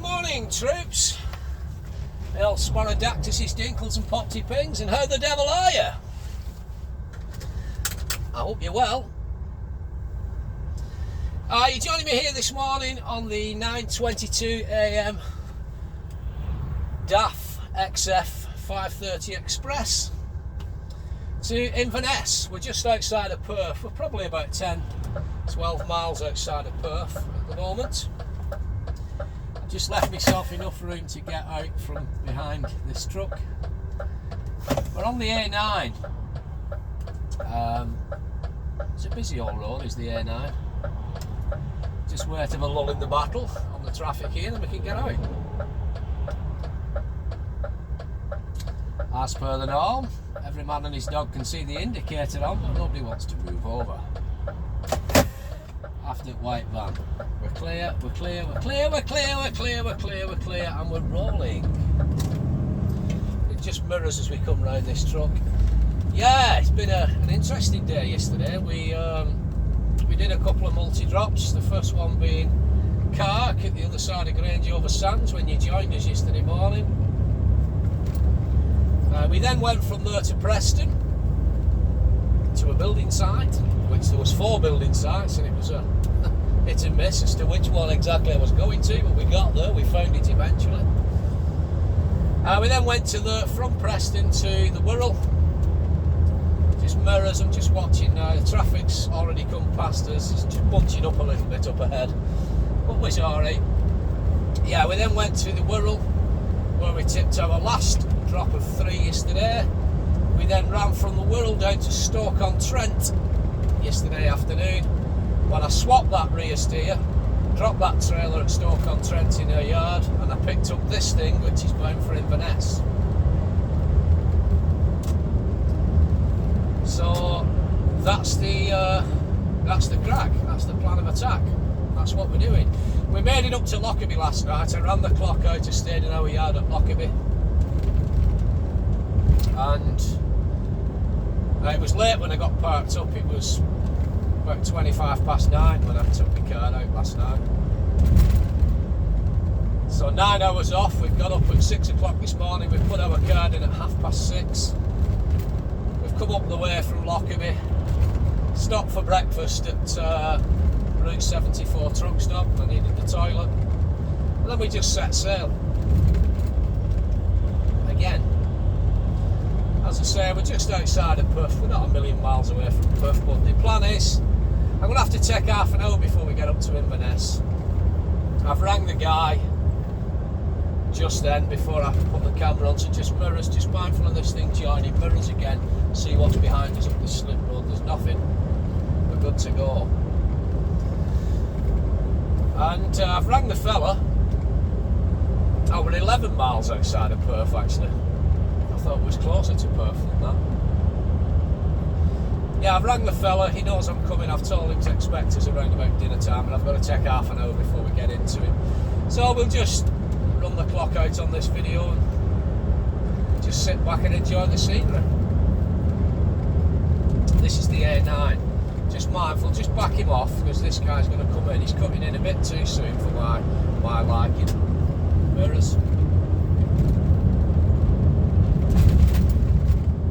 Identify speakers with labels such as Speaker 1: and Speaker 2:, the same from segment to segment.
Speaker 1: Morning, troops. El Sporadactysis, Dinkles and Popty Pings, and how the devil are you? I hope you're well. You're joining me here this morning on the 9:22 AM DAF XF 530 Express to Inverness. We're just outside of Perth. We're probably about 10-12 miles outside of Perth at the moment. Just left myself enough room to get out from behind this truck. We're on the A9. It's a busy old road, is the A9. Just wait of a lull in the battle on the traffic here, then we can get out. As per the norm, every man and his dog can see the indicator on, but nobody wants to move over. After white van. We're clear, we're clear, we're clear, we're clear, we're clear, we're clear, we're clear, and we're rolling. It just mirrors as we come round this truck. Yeah, it's been an interesting day yesterday. We did a couple of multi-drops, the first one being Cark at the other side of Grange over Sands when you joined us yesterday morning. We then went from there to Preston to a building site, which there was 4 building sites, and it was a hit and miss as to which one exactly I was going to, but we got there, we found it eventually. We then went from Preston to the Wirral. Just mirrors, I'm just watching now, the traffic's already come past us, it's just bunching up a little bit up ahead, but we're alright. Yeah, we then went to the Wirral, where we tipped our last drop of 3 yesterday. We then ran from the Wirral down to Stoke-on-Trent yesterday afternoon, when I swapped that rear steer, dropped that trailer at Stoke-on-Trent in her yard, and I picked up this thing which is bound for Inverness. So that's the crack, that's the plan of attack, that's what we're doing. We made it up to Lockerbie last night. I ran the clock out, I stayed in our yard at Lockerbie, and it was late when I got parked up. It was about 9:25 when I took the car out last night. So 9 hours off. We've got up at 6 o'clock this morning. We've put our car in at 6:30. We've come up the way from Lockerbie, stopped for breakfast at Route 74 truck stop. I needed the toilet, and then we just set sail again. As I say, we're just outside of Perth. We're not a million miles away from Perth, but the plan is I'm going to have to take half an hour before we get up to Inverness. I've rang the guy just then before I put the camera on, so just mirrors, just mindful of this thing joining, mirrors again, see what's behind us up this slip road. There's nothing, we're good to go. And I've rang the fella. We're 11 miles outside of Perth actually. I thought it was closer to Perth than that. Yeah, I've rang the fella, he knows I'm coming. I've told him to expect us around about dinner time, and I've got to take half an hour before we get into it. So we'll just run the clock out on this video and just sit back and enjoy the scenery. This is the A9. Just mindful, just back him off, because this guy's going to come in. He's cutting in a bit too soon for my liking. Mirrors.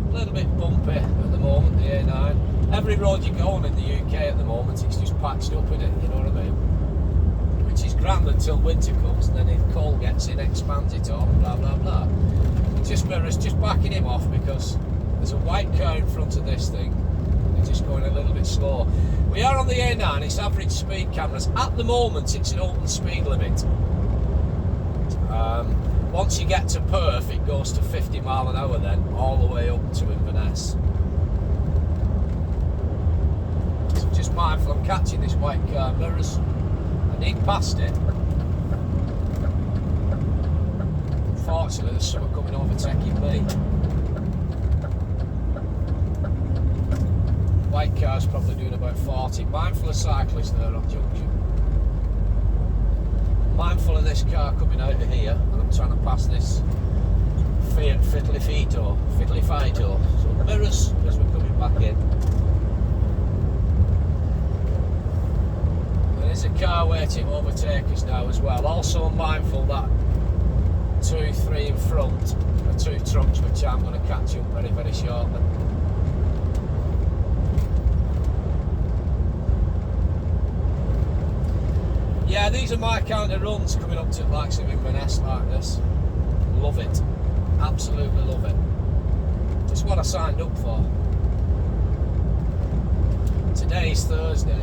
Speaker 1: A little bit bumpy at the moment, the A9. Every road you go on in the UK at the moment, it's just patched up in it, you know what I mean? Which is grand until winter comes, and then if cold gets in, expands it all, blah blah blah. But just mirrors, just backing him off, because there's a white car in front of this thing. They're just going a little bit slow. We are on the A9, it's average speed cameras. At the moment, it's an open speed limit. Once you get to Perth, it goes to 50 mile an hour then, all the way up to Inverness. So just mindful, I'm catching this white car, mirrors. I need past it. Unfortunately, there's someone coming overtaking me. White car's probably doing about 40. Mindful of cyclists there on junction. Mindful of this car coming out of here, and I'm trying to pass this Fiat Fiddly Fido. So mirrors as we're coming back in. There's a car waiting to overtake us now as well. Also mindful that 2, 3 in front are 2 trucks which I'm going to catch up very, very shortly. Yeah, these are my kind of runs, coming up to like some Inverness like this. Love it. Absolutely love it. Just what I signed up for. Today's Thursday.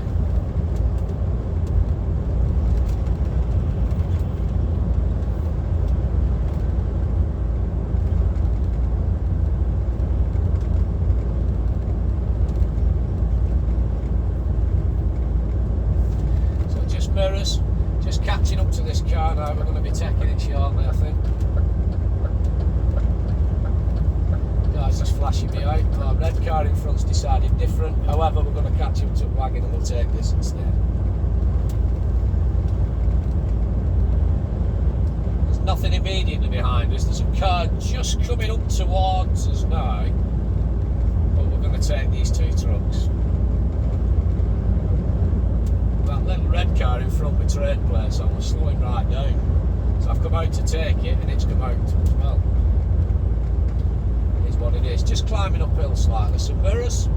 Speaker 1: Mirrors, just catching up to this car now. We're going to be taking it shortly, I think. Guys just flashing me out. Our red car in front's decided different. However, we're going to catch up to a wagon and we'll take this instead. There's nothing immediately behind us. There's a car just coming up towards us now, but we're going to take these 2 trucks. That little red car in front with trade plates on was slowing right down, so I've come out to take it and it's come out as well. It is what it is. Just climbing uphill slightly. Some mirrors.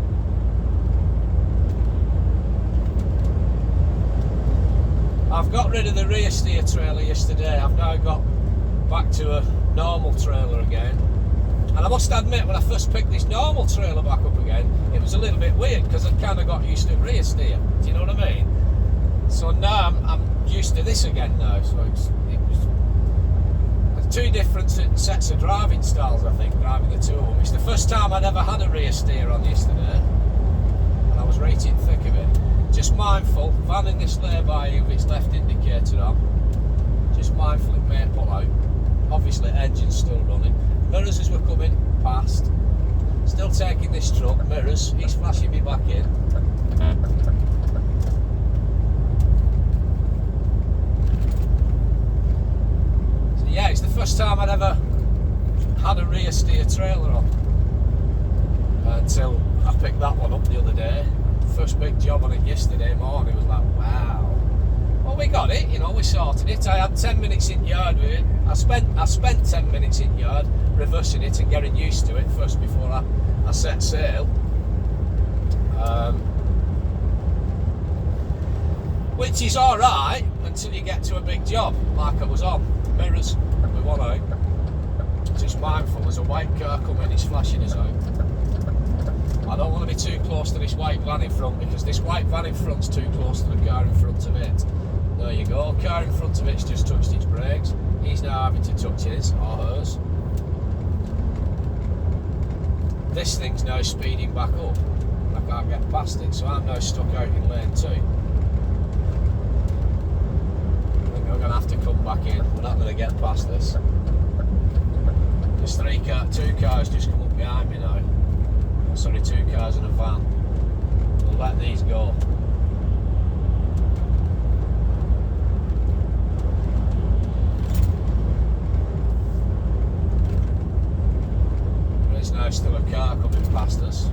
Speaker 1: I've got rid of the rear steer trailer yesterday. I've now got back to a normal trailer again, and I must admit, when I first picked this normal trailer back up again, it was a little bit weird because I'd kind of got used to rear steer. Do you know what I mean? So now I'm used to this again now. So there's 2 different sets of driving styles, I think, driving the 2 of them. It's the first time I'd ever had a rear steer on yesterday, and I was right in thick of it. Just mindful, van in this lay-by with its left indicator on. Just mindful it may pull out. Obviously engine's still running. Mirrors as we're coming past. Still taking this truck, mirrors, he's flashing me back in. Yeah, it's the first time I'd ever had a rear steer trailer on until I picked that one up the other day. First big job on it yesterday morning. It was like, wow. Well, we got it, you know, we sorted it. I had 10 minutes in yard with it. I spent 10 minutes in yard reversing it and getting used to it first before I set sail. Which is alright until you get to a big job like I was on. Mirrors, we want out. Just mindful, there's a white car coming, it's flashing us out. I don't want to be too close to this white van in front, because this white van in front's too close to the car in front of it. There you go, car in front of it's just touched its brakes. He's now having to touch his or hers. This thing's now speeding back up. I can't get past it, so I'm now stuck out in lane 2. We're going to have to come back in. We're not going to get past this. There's 2 cars just come up behind me now. Sorry, 2 cars and a van. We'll let these go. There's now still a car coming past us.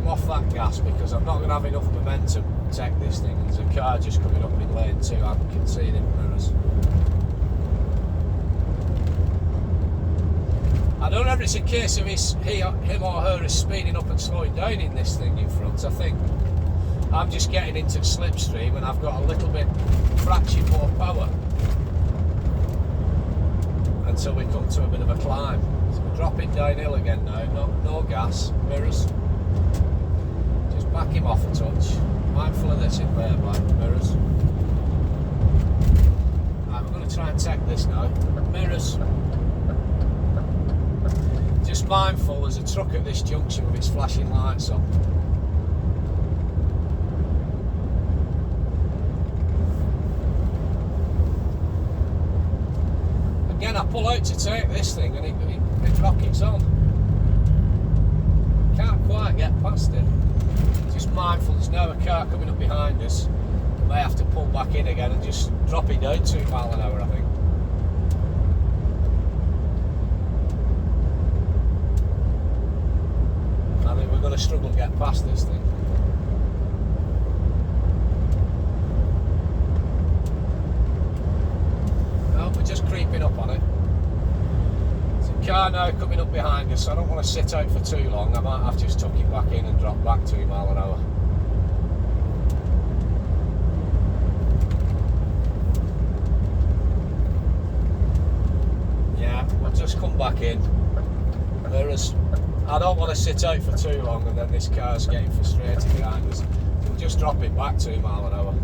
Speaker 1: Off that gas, because I'm not going to have enough momentum to take this thing. There's a car just coming up in lane 2. I can see it in mirrors. I don't know if it's a case of him or her is speeding up and slowing down in this thing in front. I think I'm just getting into the slipstream and I've got a little bit fraction more power until we come to a bit of a climb. So we're dropping downhill again now. No gas, mirrors. Back him off a touch. Mindful of this in there, black mirrors. Right, we're going to try and take this now. Mirrors. Just mindful, there's a truck at this junction with its flashing lights on. Again, I pull out to take this thing and it rockets on. Can't quite get past it. Just mindful, there's now a car coming up behind us. We may have to pull back in again and just drop it down 2 miles an hour, I think. struggle to get past this thing. No, we're just creeping up on it. There's a car now coming up behind us, so I don't want to sit out for too long. I might have to just tuck it back in and drop back 2 miles an hour. Yeah, we'll just come back in. Whereas I don't want to sit out for too long and then this car's getting frustrated behind us. We'll just drop it back 2 miles an hour.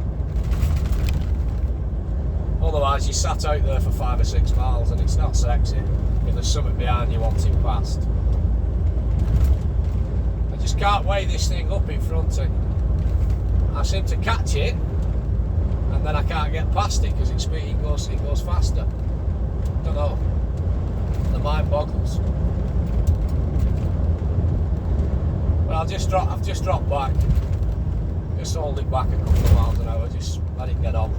Speaker 1: Otherwise you sat out there for 5 or 6 miles and it's not sexy if there's something behind you wanting past. I just can't weigh this thing up in front of. I seem to catch it and then I can't get past it because it goes faster. Don't know. The mind boggles. But I've just dropped back. Just hold it back a couple of miles an hour, just let it get on.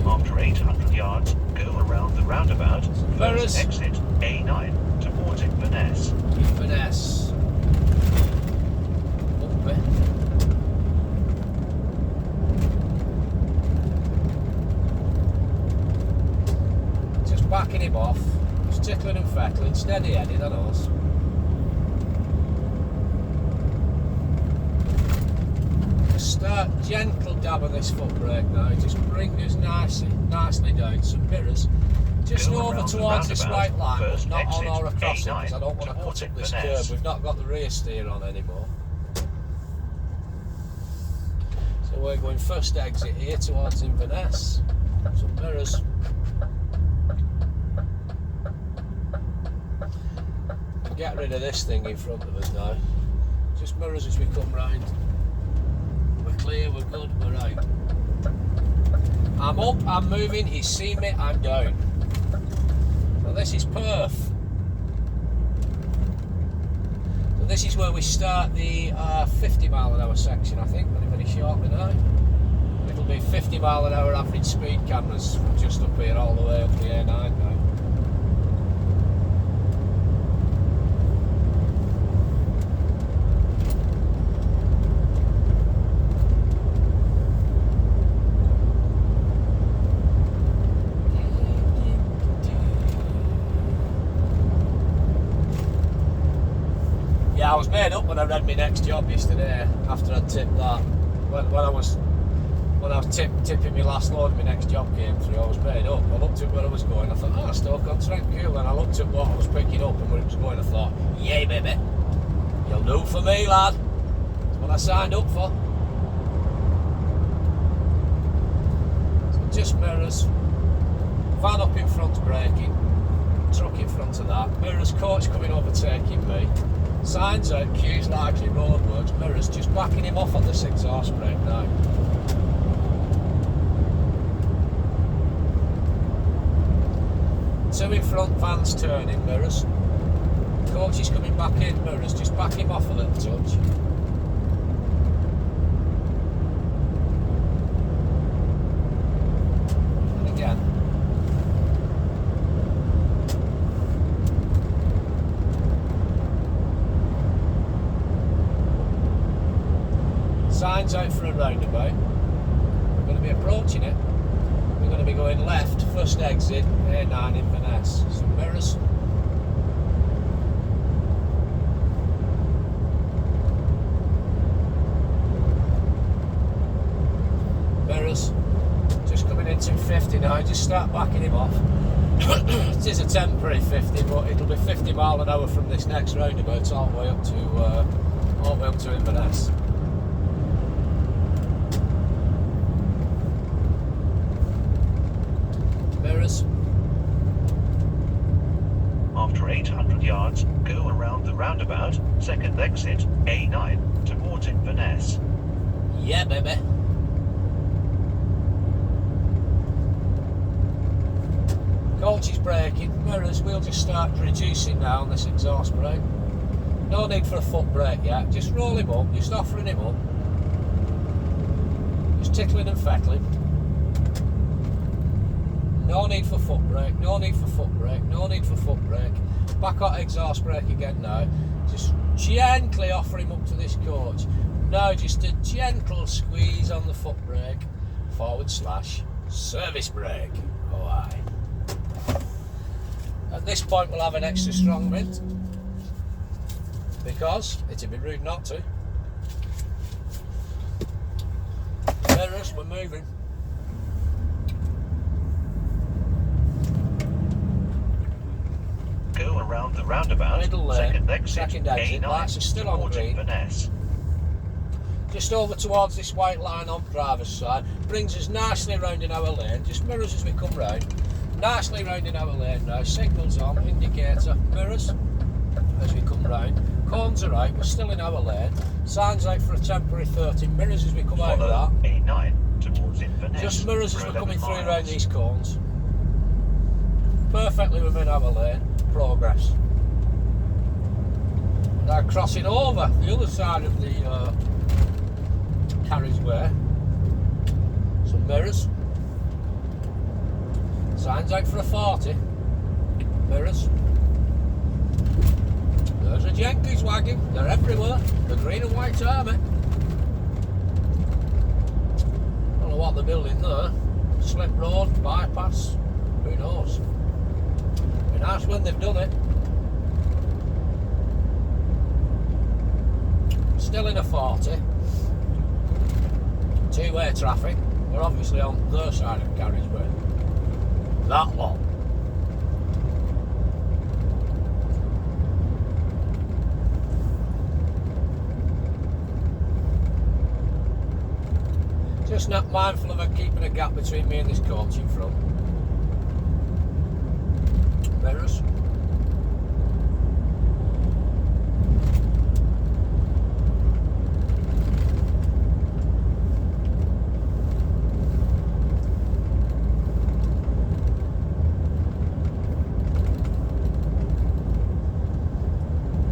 Speaker 2: After 800 yards, go around the roundabout, first exit A9 towards Inverness.
Speaker 1: Inverness. Just backing him off, just tickling and fettling, steady headed on us. Start gentle dab on this foot brake now, just bring us nicely down some mirrors. Just over towards this right line, but not on or across it, because I don't want to cut up this curve. We've not got the rear steer on anymore. So we're going first exit here towards Inverness. Some mirrors. And get rid of this thing in front of us now. Just mirrors as we come round. We're clear, we're good, we're out. I'm up, I'm moving, he's seen me, I'm down. So this is Perth. So this is where we start the 50 mile an hour section, I think, very shortly now. It'll be 50 mile an hour average speed cameras from just up here all the way up the A9 now. I was made up when I read my next job yesterday after I'd tipped that. When I was tipping my last load, my next job came through. I was made up. I looked at where I was going. I thought, oh, Stoke-on-Trent, cool. And I looked at what I was picking up and where it was going. I thought, yeah, baby, you'll do for me, lad. That's what I signed up for. So just mirrors, van up in front braking, truck in front of that, mirrors, coach coming overtaking me. Signs out, queues largely roadworks, mirrors, just backing him off on the 6 horse brake now. Two in front, vans turning, mirrors. Coach is coming back in, mirrors, just back him off a little touch. And again. Signs out for a roundabout. We're going to be approaching it. We're going to be going left, first exit, A9 Inverness. Some mirrors. Mirrors. Just coming into 50 now, just start backing him off. It is a temporary 50, but it'll be 50 mile an hour from this next roundabout all the way up to Inverness.
Speaker 2: After 800 yards, go around the roundabout, second exit, A9, towards Inverness.
Speaker 1: Yeah, baby. Coach is braking, mirrors, we'll just start reducing now on this exhaust brake. No need for a foot brake yet, just roll him up, just offering him up. Just tickling and fettling. No need for foot brake, no need for foot brake, no need for foot brake. Back on exhaust brake again now. Just gently offer him up to this coach. Now just a gentle squeeze on the foot brake, / service brake. Oh aye. At this point we'll have an extra strong mint, because it'd be rude not to. Mirrors, we're moving.
Speaker 2: Go around the roundabout.
Speaker 1: Middle lane,
Speaker 2: second exit.
Speaker 1: A9 lights are still on green.
Speaker 2: Finesse.
Speaker 1: Just over towards this white line on driver's side, brings us nicely round in our lane, just mirrors as we come round, nicely round in our lane now, signals on, indicator, mirrors as we come round, corners are right, we're still in our lane, signs out for a temporary 30, mirrors as we come out of that,
Speaker 2: A9 towards Inverness.
Speaker 1: just mirrors as we're coming through
Speaker 2: miles.
Speaker 1: around these corners, perfectly within our lane, progress. Now crossing over the other side of the carriageway, some mirrors, signs out for a 40, mirrors, there's a Jenkins wagon, they're everywhere, the green and white army. Don't know what they're building there, slip road, bypass, who knows. Be nice when they've done it. Still in a 40. Two-way traffic. We're obviously on their side of the carriageway. That lot. Just not mindful of keeping a gap between me and this coach in front. Mirrors.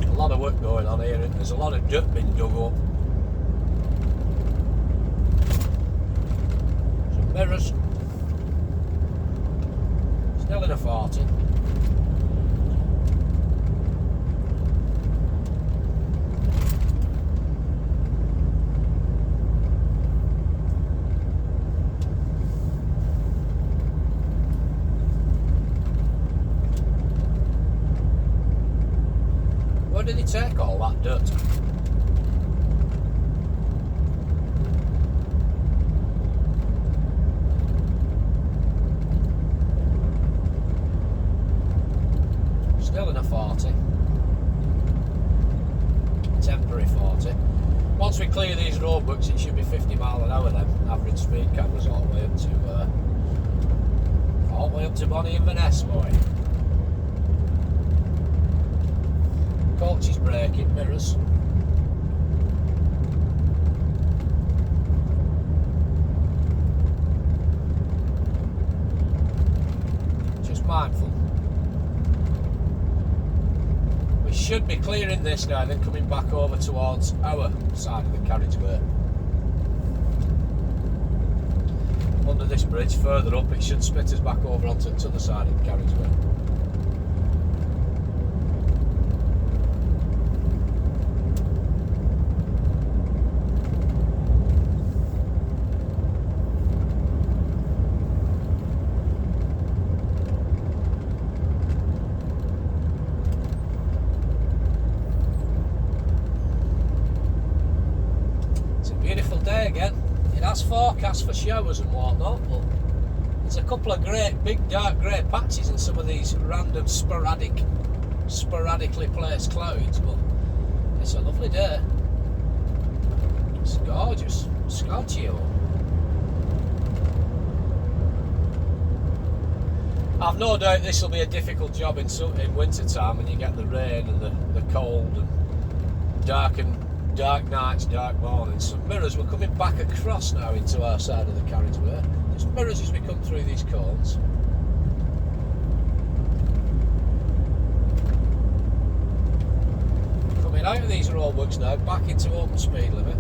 Speaker 1: A lot of work going on here, and there's a lot of dirt being dug up. Some mirrors. Still in a 40. Where did he take all that dirt? Still in a 40. Temporary 40. Once we clear these roadworks, it should be 50 mile an hour then. Average speed cameras all the way up to Bonnie Inverness, boy. Coach is braking, mirrors. Just mindful. We should be clearing this now, then coming back over towards our side of the carriageway. Under this bridge, further up, it should split us back over onto the other side of the carriageway. Beautiful day again. It has forecast for showers and whatnot, but there's a couple of great big dark grey patches in some of these random sporadically placed clouds, but it's a lovely day. It's gorgeous. Scorchio. I've no doubt this will be a difficult job in winter time when you get the rain and the cold and dark nights, dark mornings. Some mirrors, we're coming back across now into our side of the carriageway. Just mirrors as we come through these cones. Coming out of these roadworks now, back into open speed limit.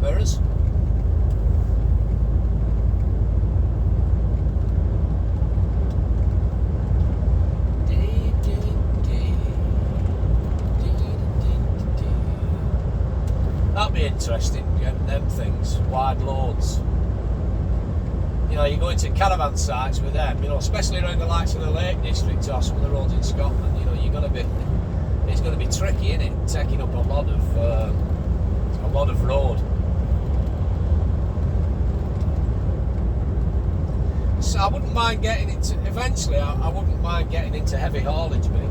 Speaker 1: Mirrors. be interesting, getting them things, wide loads. You know, you go into caravan sites with them, you know, especially around the likes of the Lake District or some of the roads in Scotland, you know, it's going to be tricky, isn't it? Taking up a lot of road. So I wouldn't mind getting into, eventually I wouldn't mind getting into heavy haulage, mate.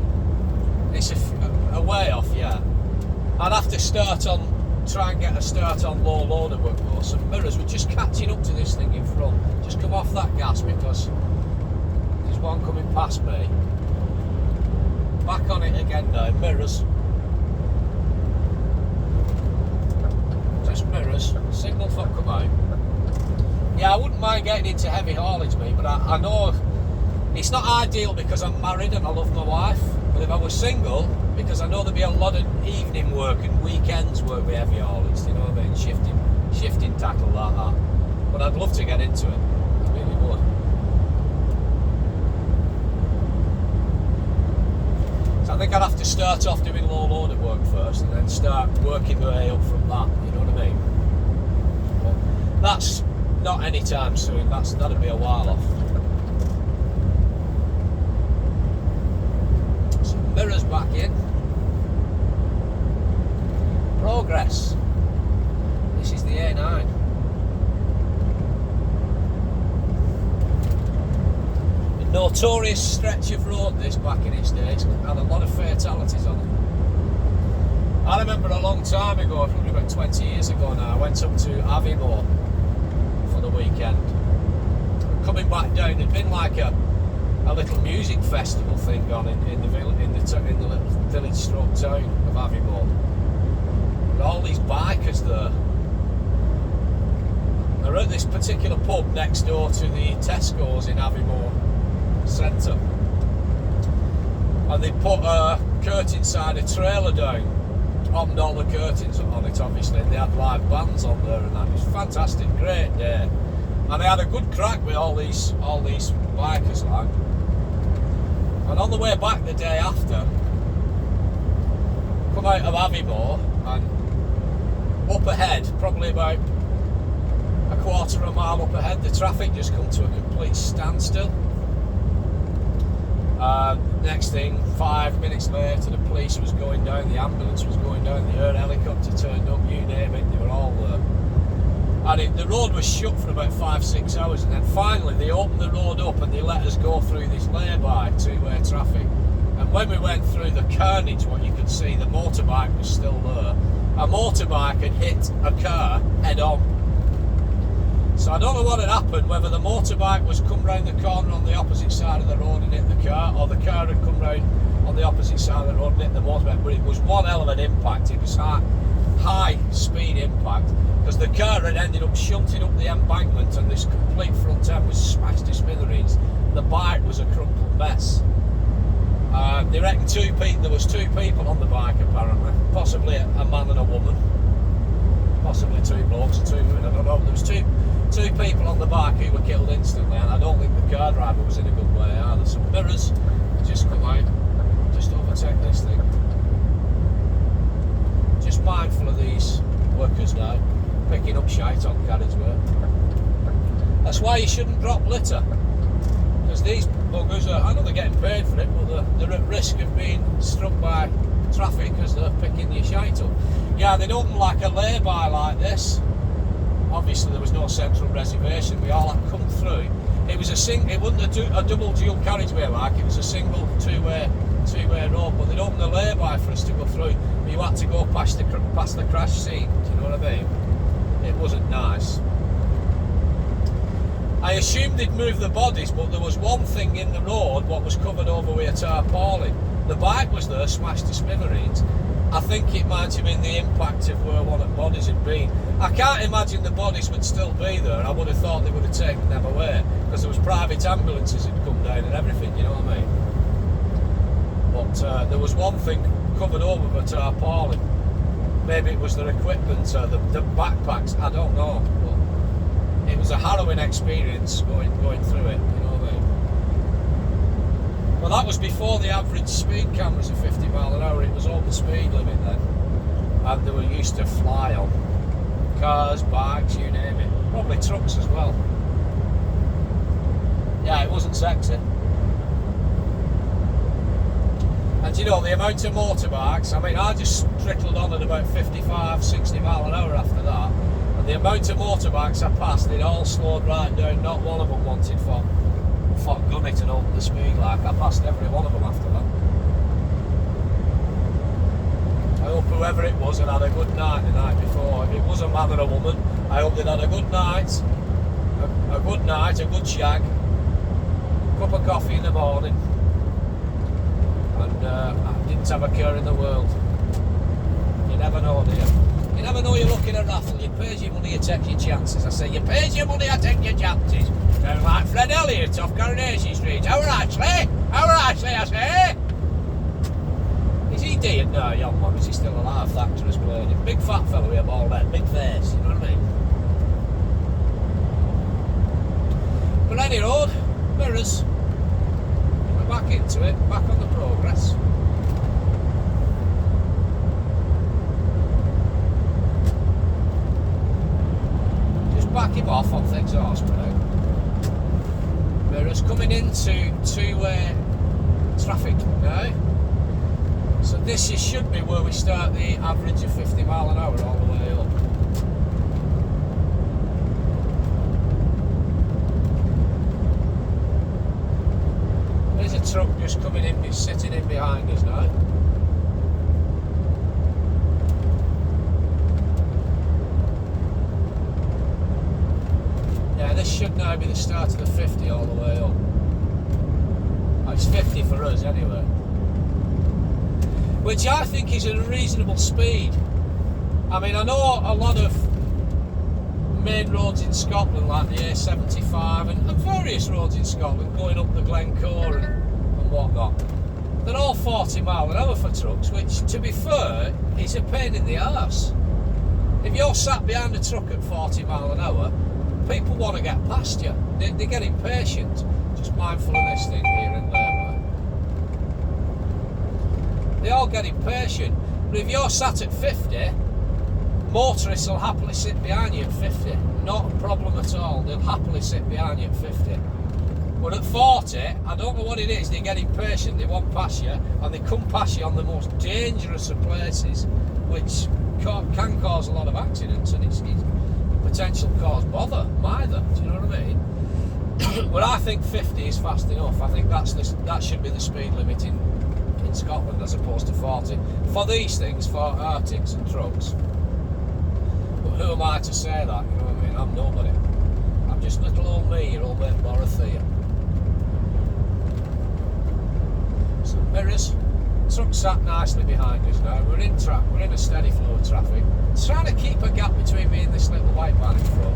Speaker 1: It's a way off, yeah. I'd have to try and get a start on low loader work though. Some mirrors were just catching up to this thing in front. Just come off that gas because there's one coming past me. Back on it again now, mirrors. Just mirrors, signal for come out. Yeah, I wouldn't mind getting into heavy haulage, mate, but I know it's not ideal because I'm married and I love my wife. But if I was single, because I know there'd be a lot of evening work and weekends work with heavy haulage, you know what I mean? Shifting tackle like that. But I'd love to get into it. I really would. So I think I'd have to start off doing low loader work first and then start working my way up from that, you know what I mean? But that's not anytime soon, that'll be a while off. Some mirrors back in. Progress. This is the A9. A notorious stretch of road this back in its days, had a lot of fatalities on it. I remember a long time ago, probably about 20 years ago now, I went up to Aviemore for the weekend. Coming back down, there'd been like a little music festival thing on in the little village stroke town of Aviemore. With all these bikers there. They're at this particular pub next door to the Tesco's in Aviemore Centre. And they put a curtain side, a trailer down. Opened all the curtains on it, obviously, and they had live bands on there and that. It was fantastic, great day. And they had a good crack with all these bikers, like. And on the way back the day after, come out of Aviemore and up ahead, probably about a quarter of a mile up ahead, the traffic just come to a complete standstill. Next thing, 5 minutes later, the police was going down, the ambulance was going down, the air helicopter turned up, you name it, they were all there. And the road was shut for about 5-6 hours, and then finally they opened the road up and they let us go through this lay-by, two-way traffic. And when we went through the carnage, what you could see, the motorbike was still there. A motorbike had hit a car head-on. So I don't know what had happened, whether the motorbike was come round the corner on the opposite side of the road and hit the car, or the car had come round on the opposite side of the road and hit the motorbike, but it was one hell of an impact. It was high speed impact, because the car had ended up shunting up the embankment and this complete front end was smashed to smithereens. The bike was a crumpled mess. They reckon there was two people on the bike apparently, possibly a man and a woman. Possibly two blokes or two women, I don't know. There was two people on the bike who were killed instantly, and I don't think the car driver was in a good way either. Some mirrors just come out, just overtake this thing. Just mindful of these workers now, picking up shite on carriageway. That's why you shouldn't drop litter, because these buggers I know they're getting paid for it, but they're at risk of being struck by traffic because they're picking your shite up. Yeah, they don't like a lay-by like this. Obviously there was no central reservation, we all had come through. It was it wasn't a double dual carriageway like, it was a single two-way road, but they'd opened the lay-by for us to go through, but you had to go past the crash scene, do you know what I mean? It wasn't nice. I assumed they'd move the bodies, but there was one thing in the road what was covered over with a tarpaulin. The bike was there, smashed to smithereens. I think it might have been the impact of where one of the bodies had been. I can't imagine the bodies would still be there. I would have thought they would have taken them away, because there was private ambulances had come down and everything, you know what I mean? But there was one thing covered over with a tarpaulin. Maybe it was their equipment, the backpacks, I don't know. But it was a harrowing experience going through it, you know what I mean? Well, that was before the average speed cameras of 50 mile an hour. It was over the speed limit then, and they were used to fly on. Cars, bikes, you name it. Probably trucks as well. Yeah, it wasn't sexy. And you know, the amount of motorbikes, I mean, I just trickled on at about 55, 60 mile an hour after that. And the amount of motorbikes I passed, they'd all slowed right down. Not one of them wanted for gun it and open the speed. Like, I passed every one of them after that. I hope whoever it was had had a good night the night before. If it was a man or a woman, I hope they'd had a good night, a good shag, cup of coffee in the morning, and I didn't have a care in the world. You never know, do you? You never know you're looking at raffle. You pays your money, you take your chances. I say, you pays your money, I take your chances. Sound like Fred Elliott off Coronation Street. How are Ashley? I say? Is he dead? No, young one. Is he still alive? Thatcher has played him. Big fat fellow with a bald head, big face, you know what I mean? But any road, mirrors. We're back into it, back on the progress. Just back him off on the exhaust brake. Mirrors coming into traffic now. So this should be where we start the average of 50 mile an hour all the way up. There's a truck just coming in, he's sitting in behind us now. Yeah, this should now be the start of the 50 all the way up. Oh, it's 50 for us anyway. Which I think is a reasonable speed. I mean, I know a lot of main roads in Scotland, like the A75 and various roads in Scotland, going up the Glencore and whatnot, they're all 40 mile an hour for trucks, which, to be fair, is a pain in the arse. If you're sat behind a truck at 40 mile an hour, people want to get past you. They get impatient. Just mindful of this thing here and there. They all get impatient, but if you're sat at 50, motorists will happily sit behind you at 50. Not a problem at all, they'll happily sit behind you at 50. But at 40, I don't know what it is, they get impatient, they want past you, and they come past you on the most dangerous of places, which can cause a lot of accidents, and it's potential cause bother, neither, do you know what I mean? But I think 50 is fast enough. I think that should be the speed limit in Scotland as opposed to 40 for these things, for Arctics and trucks. But who am I to say that, you know what I mean? I'm nobody. I'm just little old me, your old mate Dorothea. So mirrors, truck sat nicely behind us now. We're in a steady flow of traffic. Trying to keep a gap between me and this little white van in front.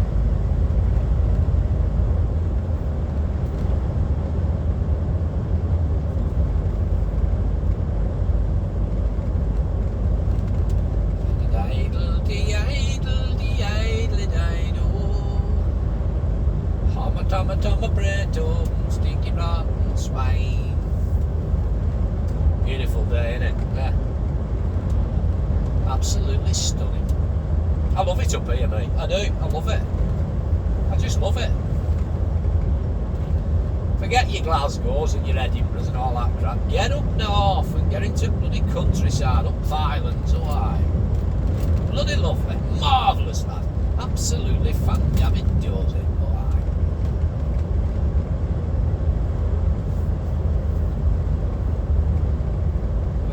Speaker 1: Stinky rotten swine. Beautiful day, innit? Yeah. Absolutely stunning. I love it up here, mate. I do. I love it. I just love it. Forget your Glasgows and your Edinburghs and all that crap. Get up north and get into bloody countryside, up the Highlands, oh aye. Bloody lovely. Marvellous, lad. Absolutely fan-damn-dozy.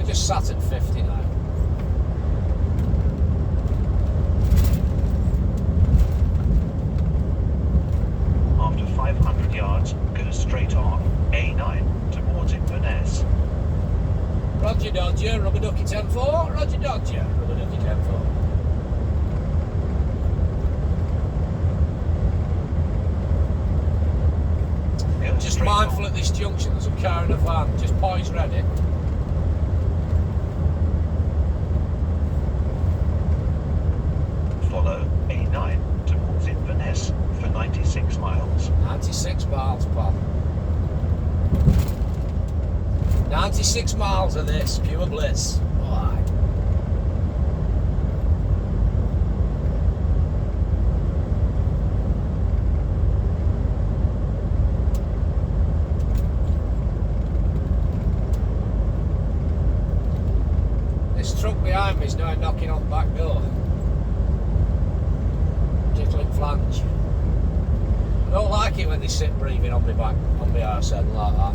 Speaker 1: Just sat at 50 now.
Speaker 2: After 500 yards, go straight on A9 towards Inverness.
Speaker 1: Roger Dodger, Rubber Ducky 10-4. Roger Dodger, Rubber Ducky 10-4. Just mindful at this junction, there's a car and a van, just poise ready.
Speaker 2: Follow A9 towards Inverness for 96 miles.
Speaker 1: 96 miles, pal. 96 miles of this, pure bliss. Oh, aye. back door. Tickling flange. I don't like it when they sit breathing on my back, on my arse end like that.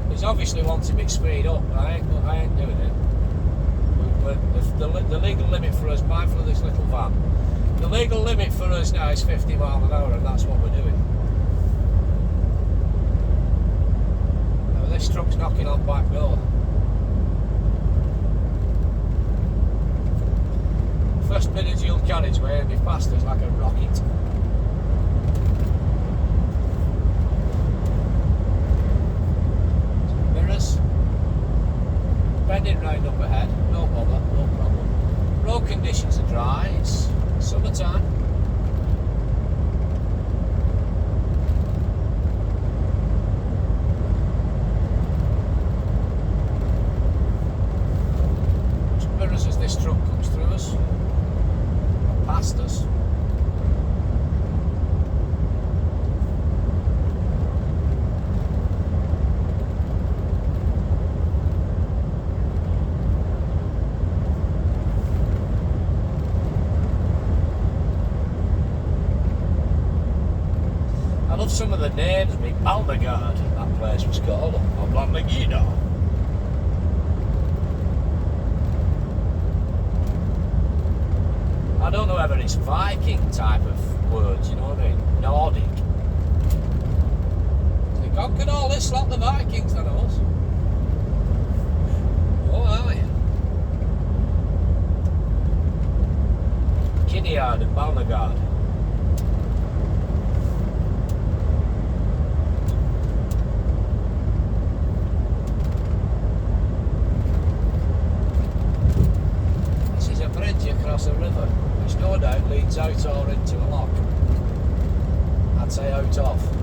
Speaker 1: He's obviously wanting me to speed up, but I ain't doing it. The legal limit for us, mindful of this little van, the legal limit for us now is 50 miles an hour, and that's what we're doing. Now this truck's knocking on back door. First bit of dual carriageway, and my past us like a rocket. Mirrors. Bending round up ahead, no bother, no problem. Road conditions are dry, it's summertime. Just mirrors as this truck comes through us, or past us. Some of the names, me Balnagard, that place was called, or Balnagida. I don't know whether it's Viking type of words, you know what I mean? Nordic. They conquered all this lot, the Vikings, that was. Oh, aye. Kinniard and Balnagard. Across a river, which no doubt leads out or into a lock. I'd say out of.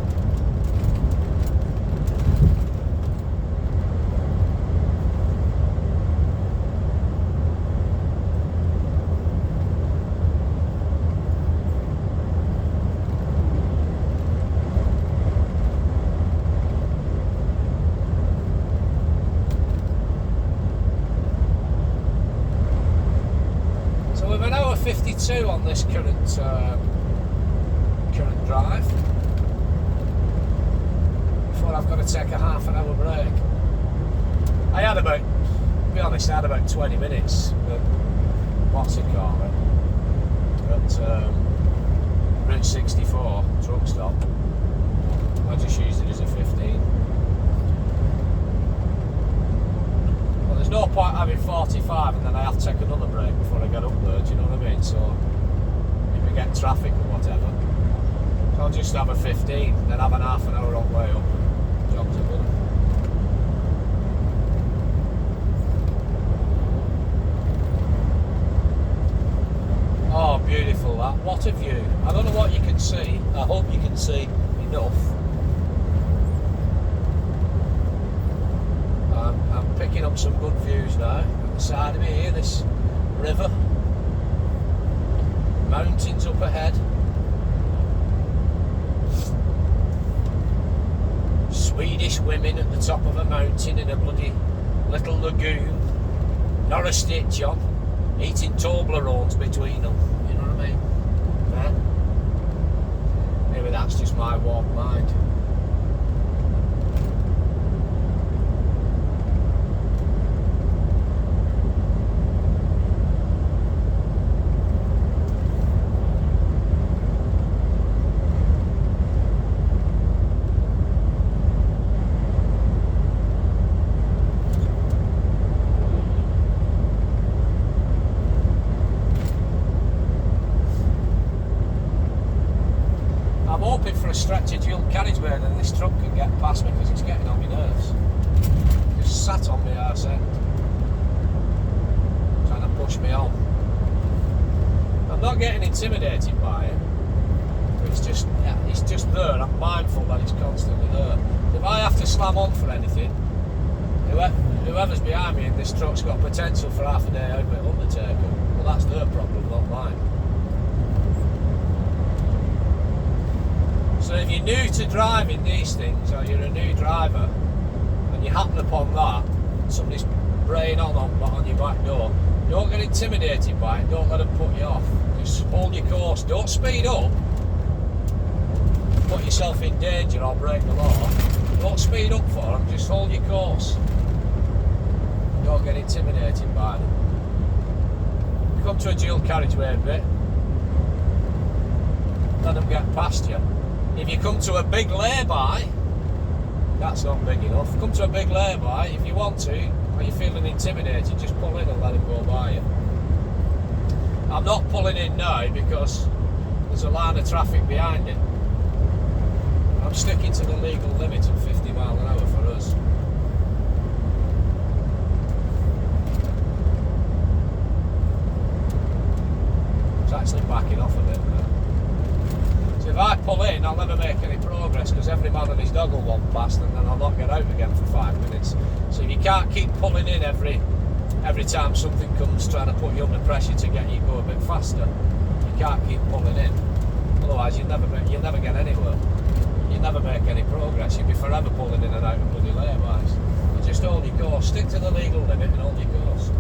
Speaker 1: We're an hour 52 on this current drive before I've got to take a half an hour break. I had about, to be honest, I had about 20 minutes at, what's it called, at Route 64 truck stop. I just used it as a 15. There's no point having 45 and then I have to take another break before I get up there, do you know what I mean? So if we get traffic or whatever, so I'll just have a 15, then have an half an hour on way up. Jobs are done. Oh, beautiful that. What a view. I don't know what you can see. I hope you can see enough. I'm picking up some good views now. At the side of me here, this river. Mountains up ahead. Swedish women at the top of a mountain in a bloody little lagoon. Not a stitch on. Eating Toblerones between them. You know what I mean? Yeah. Maybe that's just my warped mind. I'm hoping for a stretch of dual carriageway and then this truck can get past me because it's getting on my nerves. Just sat on my arse end, trying to push me on. I'm not getting intimidated by it. It's just there. I'm mindful that it's constantly there. If I have to slam on for anything, whoever's behind me in this truck's got potential for half a day out with Undertaker. Well, that's their problem, not mine. So if you're new to driving these things, or you're a new driver, and you happen upon that, somebody's braying on your back door, Don't get intimidated by it, don't let them put you off. Just hold your course, don't speed up, put yourself in danger or break the law. Don't speed up for them, just hold your course. Don't get intimidated by them. Come to a dual carriageway bit, let them get past you. If you come to a big lay-by, that's not big enough. Come to a big lay-by, if you want to, or you're feeling intimidated, just pull in and let them go by you. I'm not pulling in now because there's a line of traffic behind it. I'm sticking to the legal limit of 50 mile an hour for us. It's actually backing off a bit now. So if I pull in, I'll never make any progress because every man and his dog will want past and then I'll not get out again for 5 minutes. So if you can't keep pulling in every time something comes trying to put you under pressure to get you go a bit faster, you can't keep pulling in. Otherwise you'll never get anywhere. You'll never make any progress. You'll be forever pulling in and out of bloody laybys. You just hold your course, stick to the legal limit and hold your course.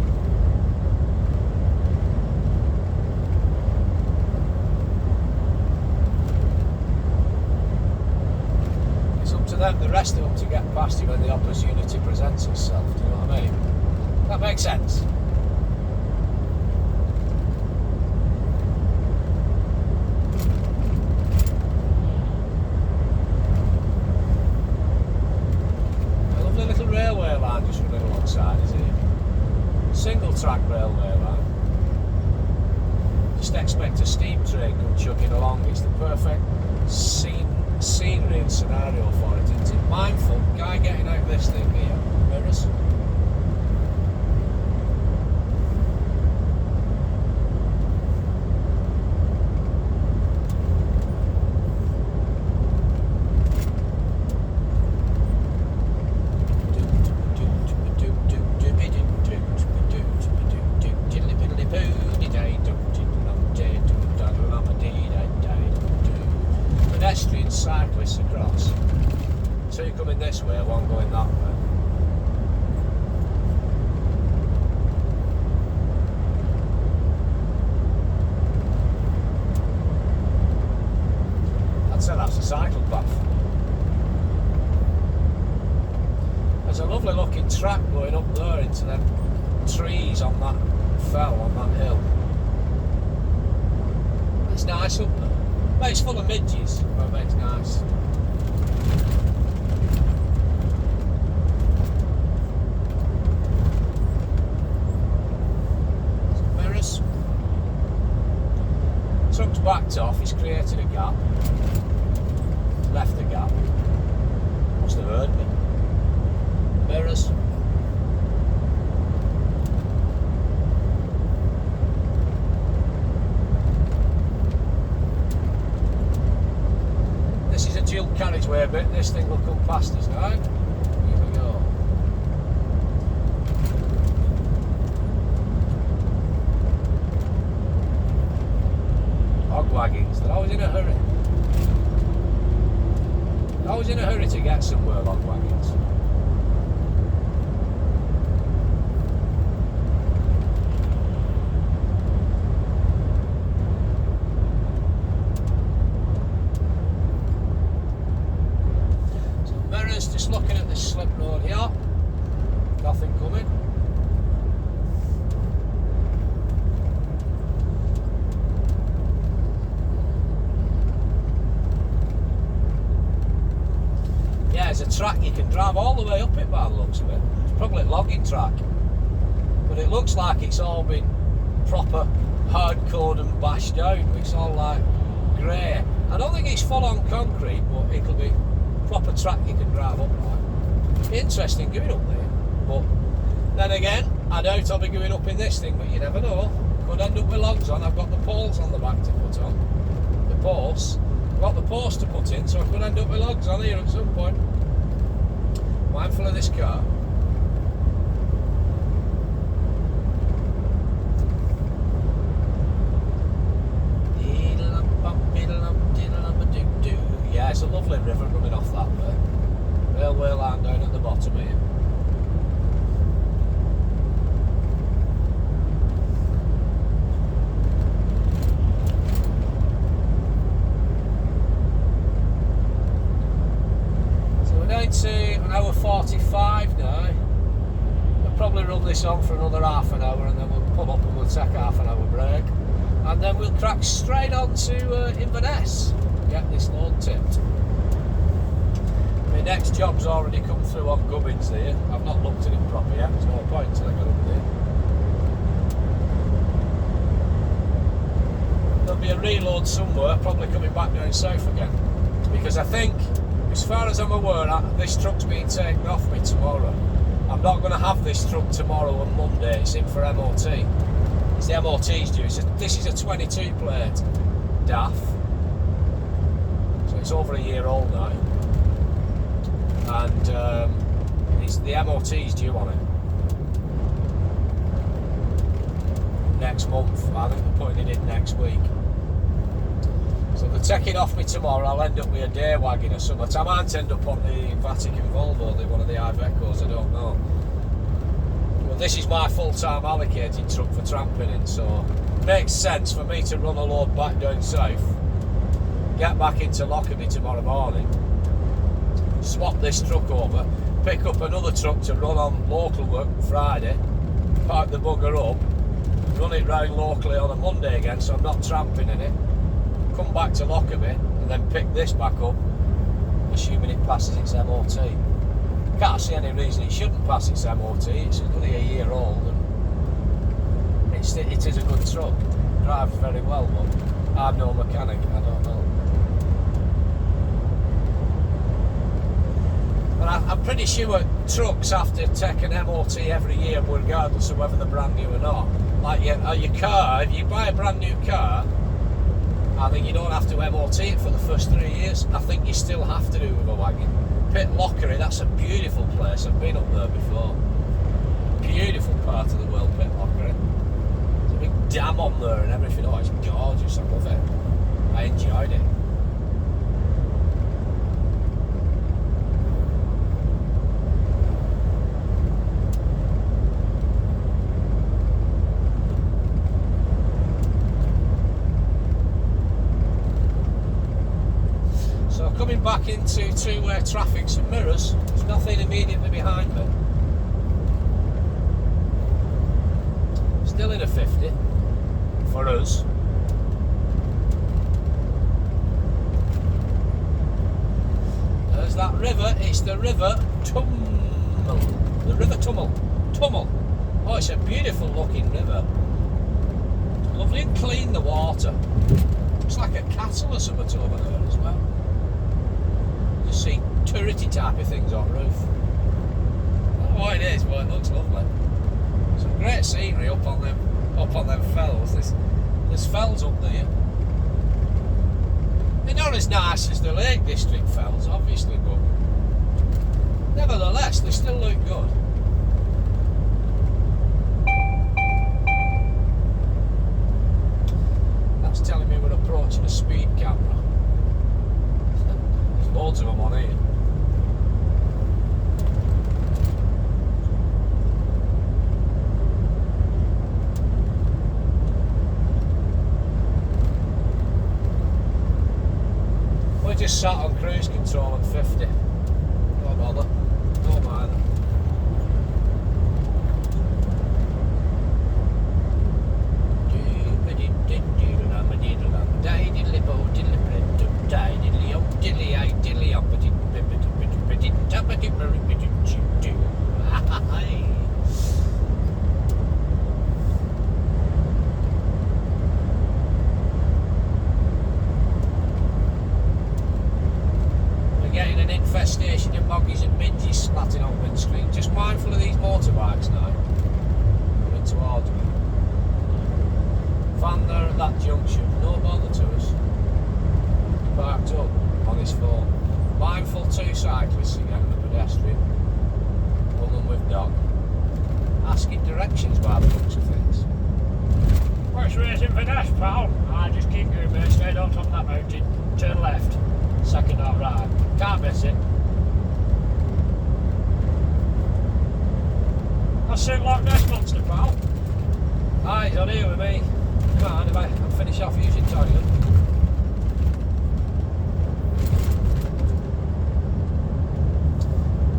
Speaker 1: The rest of them to get past you when the opportunity presents itself, do you know what I mean? That makes sense. A lovely little railway line just running alongside, isn't it? Single track railway line. Just expect a steam train come chugging along. It's the perfect scenery and scenario for it, isn't it? Mindful, guy getting out of this thing here. Mirrors. Cyclists across. Two coming this way, one going that way. I'd say that's a cycle path. There's a lovely looking track going up there into them trees on that fell, on that hill. It's nice up there. Well, it's full of midges, but it's nice. Some mirrors. Truck's backed off, he's created a gap. Left a gap. Must have heard me. Mirrors. This is a dual carriageway bit, this thing will come past us now. Here we go. Hog wagons, they're always in a hurry. They're always in a hurry to get somewhere, hog wagons. Just looking at this slip road here, nothing coming. Yeah, there's a track you can drive all the way up it by the looks of it. It's probably a logging track, but it looks like it's all been proper hardcored and bashed out. It's all like grey. I don't think it's full on concrete, but it'll be proper track you can drive up like. Interesting going up there, but then again, I doubt I'll be going up in this thing, but you never know. Could end up with logs on. I've got the poles on the back to put on. The posts. I've got the post to put in, so I could end up with logs on here at some point. Mindful of this car. Yeah, it's a lovely river running off that way. Railway line down at the bottom here. this on for another half an hour, and then we'll pull up and we'll take a half an hour break, and then we'll crack straight on to Inverness, get this load tipped. My next job's already come through on Gubbins there. I've not looked at it properly yet, there's no point until I get up there. There'll be a reload somewhere, probably coming back down south again, because I think, as far as I'm aware, this truck's being taken off me tomorrow. I'm not going to have this truck tomorrow and Monday, it's in for MOT. It's the MOT's due. This is a 22 plate DAF, so it's over a year old now, and it's the MOT's due on it next month. I think they're putting it in next week. So they're taking off me tomorrow. I'll end up with a day wagon or something. I might end up on the Vatican Volvo, one of the Ivecos, I don't know. Well, this is my full-time allocated truck for tramping in, so it makes sense for me to run a load back down south, get back into Lockerbie tomorrow morning, swap this truck over, pick up another truck to run on local work Friday, park the bugger up, run it round locally on a Monday again, so I'm not tramping in it, come back to Lockerbie and then pick this back up, assuming it passes its MOT. Can't see any reason it shouldn't pass its MOT. It's only a year old and it is a good truck. It drives very well, but I'm no mechanic, I don't know. But I'm pretty sure trucks have to take an MOT every year regardless of whether they're brand new or not. Like your car, if you buy a brand new car, I think you don't have to MOT it for the first 3 years. I think you still have to do with a wagon. Pitlochry, that's a beautiful place. I've been up there before. Beautiful part of the world, Pitlochry. There's a big dam on there and everything. Oh, it's gorgeous. I love it. I enjoyed it. Coming back into two-way traffic, some mirrors, there's nothing immediately behind me. Still in a 50 for us. There's that river, it's the River Tummel. The River Tummel. Tummel. Oh, it's a beautiful looking river. Lovely and clean, the water. Looks like a castle or something over there as well. Just see turrety type of things on roof. I don't know what it is, but it looks lovely. Some great scenery up on them fells. There's fells up there. They're not as nice as the Lake District fells, obviously, but nevertheless, they still look good. That's telling me we're approaching a speed camera. Loads of them on here. We just sat on cruise control at 50. Don't bother. Don't mind. We're getting an infestation of moggies and midges splatting on windscreen. Just mindful of these motorbikes now. Coming towards me. Van there at that junction, no bother to us. Parked up on his phone. Mindful two cyclists again and a pedestrian. Woman with dog. Asking directions by the looks of things.
Speaker 3: Which way is Inverness, pal? I just keep going mate, straight on top of that mountain. Turn left. Second or right. Can't miss it. That's St Loch Ness Monster, pal.
Speaker 1: Aye, he's on here with me. Come on, if I can finish off using toilet.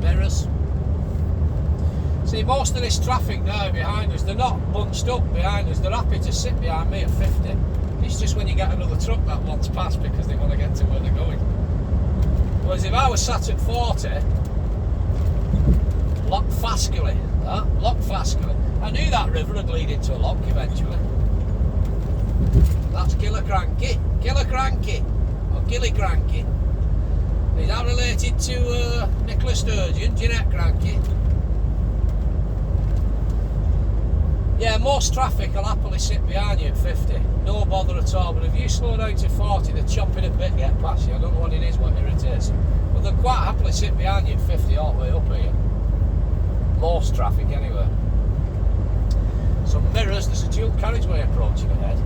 Speaker 1: Mirrors. See, most of this traffic now behind us, they're not bunched up behind us, they're happy to sit behind me at 50. It's just when you get another truck that wants past because they want to get to where they're going. Whereas if I was sat at 40, lock Fascally, lock Fascally. I knew that river would lead into a lock eventually. That's Killicranky, or Gillicranky. Is that related to Nicola Sturgeon, Jeanette Cranky? Yeah, most traffic will happily sit behind you at 50. No bother at all. But if you slow down to 40, they're chomping a bit to get past you. I don't know what it is, what irritates them. But they'll quite happily sit behind you at 50 all the way up here. Most traffic anyway. Some mirrors, there's a dual carriageway approaching ahead.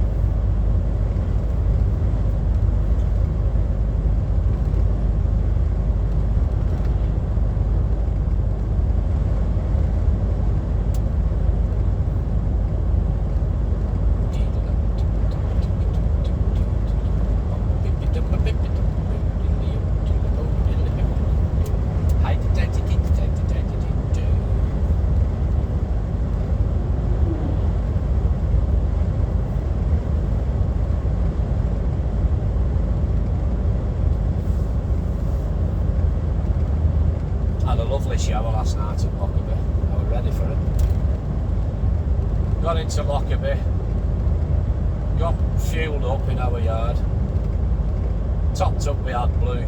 Speaker 1: Shower last night at Lockerbie. I was ready for it. Got into Lockerbie, got fueled up in our yard, topped up with AdBlue,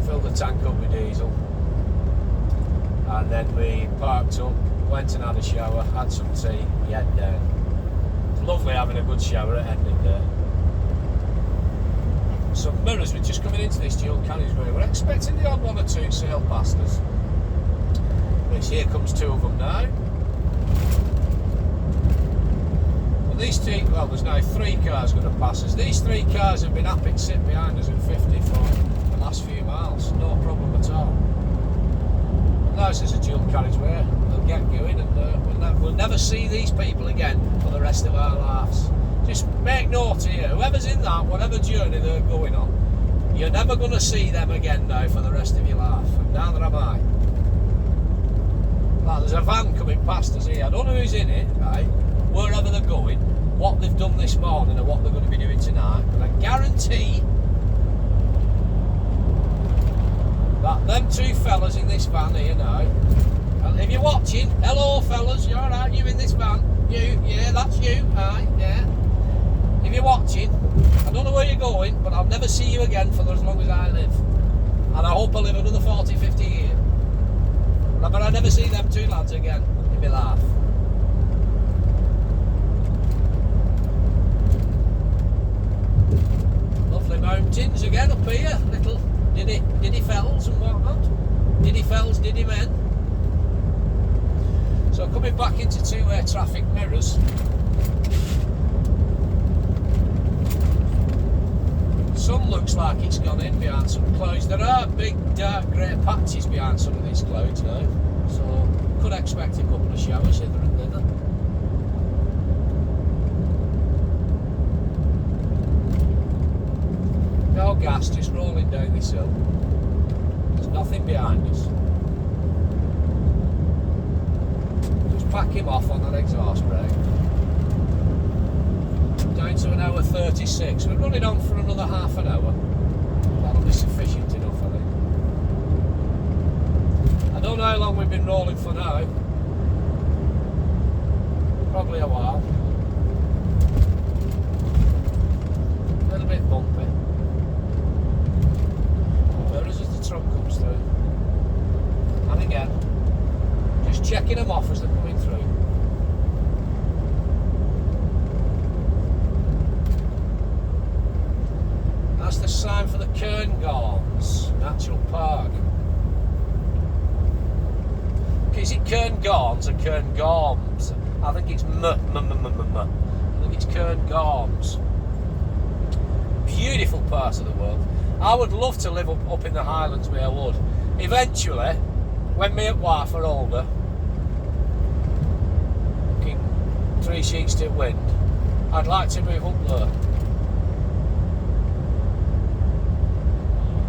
Speaker 1: filled the tank up with diesel, and then we parked up, went and had a shower, had some tea, we head down. It's lovely having a good shower at end of day. Some mirrors were just coming into this dual carriageway. We're expecting the odd one or two sail past us. Which here comes two of them now. Well, these two, well, there's now 3 cars going to pass us. These 3 cars have been happy to sit behind us at 50 for the last few miles. No problem at all. Now this is a dual carriageway. They'll get going and we'll never see these people again for the rest of our lives. Just make note here, whoever's in that, whatever journey they're going on, you're never going to see them again now for the rest of your life. And neither am I. Like, there's a van coming past us here. I don't know who's in it, right? Wherever they're going, what they've done this morning and what they're going to be doing tonight. But I guarantee that them 2 fellas in this van here now, and if you're watching, hello fellas, you alright, you in this van? You, yeah, that's you, aye, yeah. If you're watching, I don't know where you're going, but I'll never see you again for as long as I live. And I hope I live another 40, 50 years. But I never see them 2 lads again in my life. Lovely mountains again up here, little diddy fells and whatnot. Diddy fells, diddy men. So coming back into 2-way traffic mirrors. Sun looks like it's gone in behind some clouds. There are big dark grey patches behind some of these clouds now, so could expect a couple of showers hither and thither. No gas, just rolling down this hill. There's nothing behind us. Just pack him off on that exhaust brake. Down to 1 hour 36. We're running on for another half an hour. That'll be sufficient enough, I think. I don't know how long we've been rolling for now. Probably a while. A little bit bumpy. Where is it the truck comes through? And again, just checking them off as they're coming through. That's the sign for the Cairngorms Natural Park. Is it Cairngorms or Cairngorms? I think it's I think it's Cairngorms. Beautiful part of the world. I would love to live up in the Highlands where I would. Eventually, when me and wife are older, fucking 3 sheets to wind, I'd like to move up there.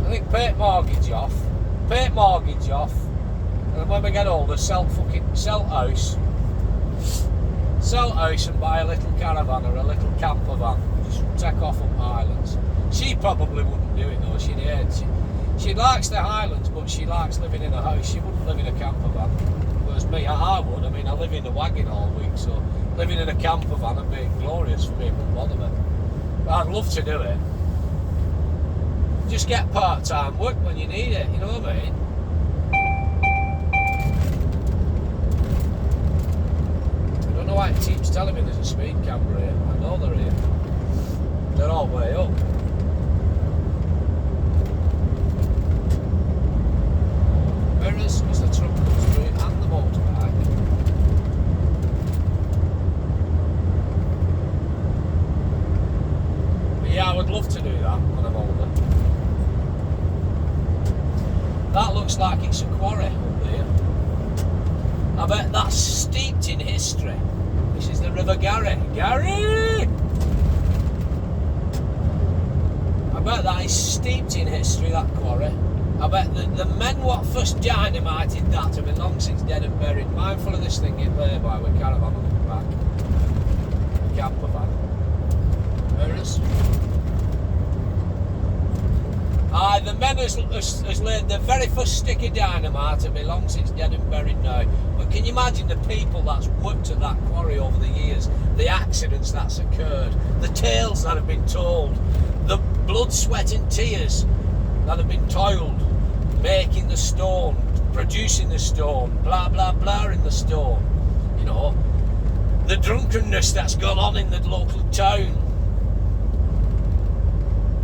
Speaker 1: I think pay mortgage off, And when we get older, sell house and buy a little caravan or a little camper van. Just take off up Highlands. She probably wouldn't do it though. She'd hate it. She likes the Highlands, but she likes living in a house. She wouldn't live in a camper van. Whereas me, I would. I mean, I live in the wagon all week, so living in a camper van would be glorious for me. It wouldn't bother me. But I'd love to do it. Just get part-time work when you need it, you know what I mean? I don't know why it keeps telling me there's a speed camera here. I know they're here. They're all way up. Mirrors as the truck comes through and the motorbike. But yeah, I would love to do that when I'm older. That looks like it's a quarry up there. I bet that's steeped in history. This is the River Garry. Garry! I bet that is steeped in history, that quarry. I bet the men what first dynamited that have been long since dead and buried. Mindful of this thing in there by with caravan on the back. Camper van. Mirrors. Aye, the men has laid the very first stick of dynamite have been long since dead and buried now. But can you imagine the people that's worked at that quarry over the years, the accidents that's occurred, the tales that have been told, the blood, sweat and tears that have been toiled, making the stone, producing the stone, blah blah blah in the stone, you know, the drunkenness that's gone on in the local town,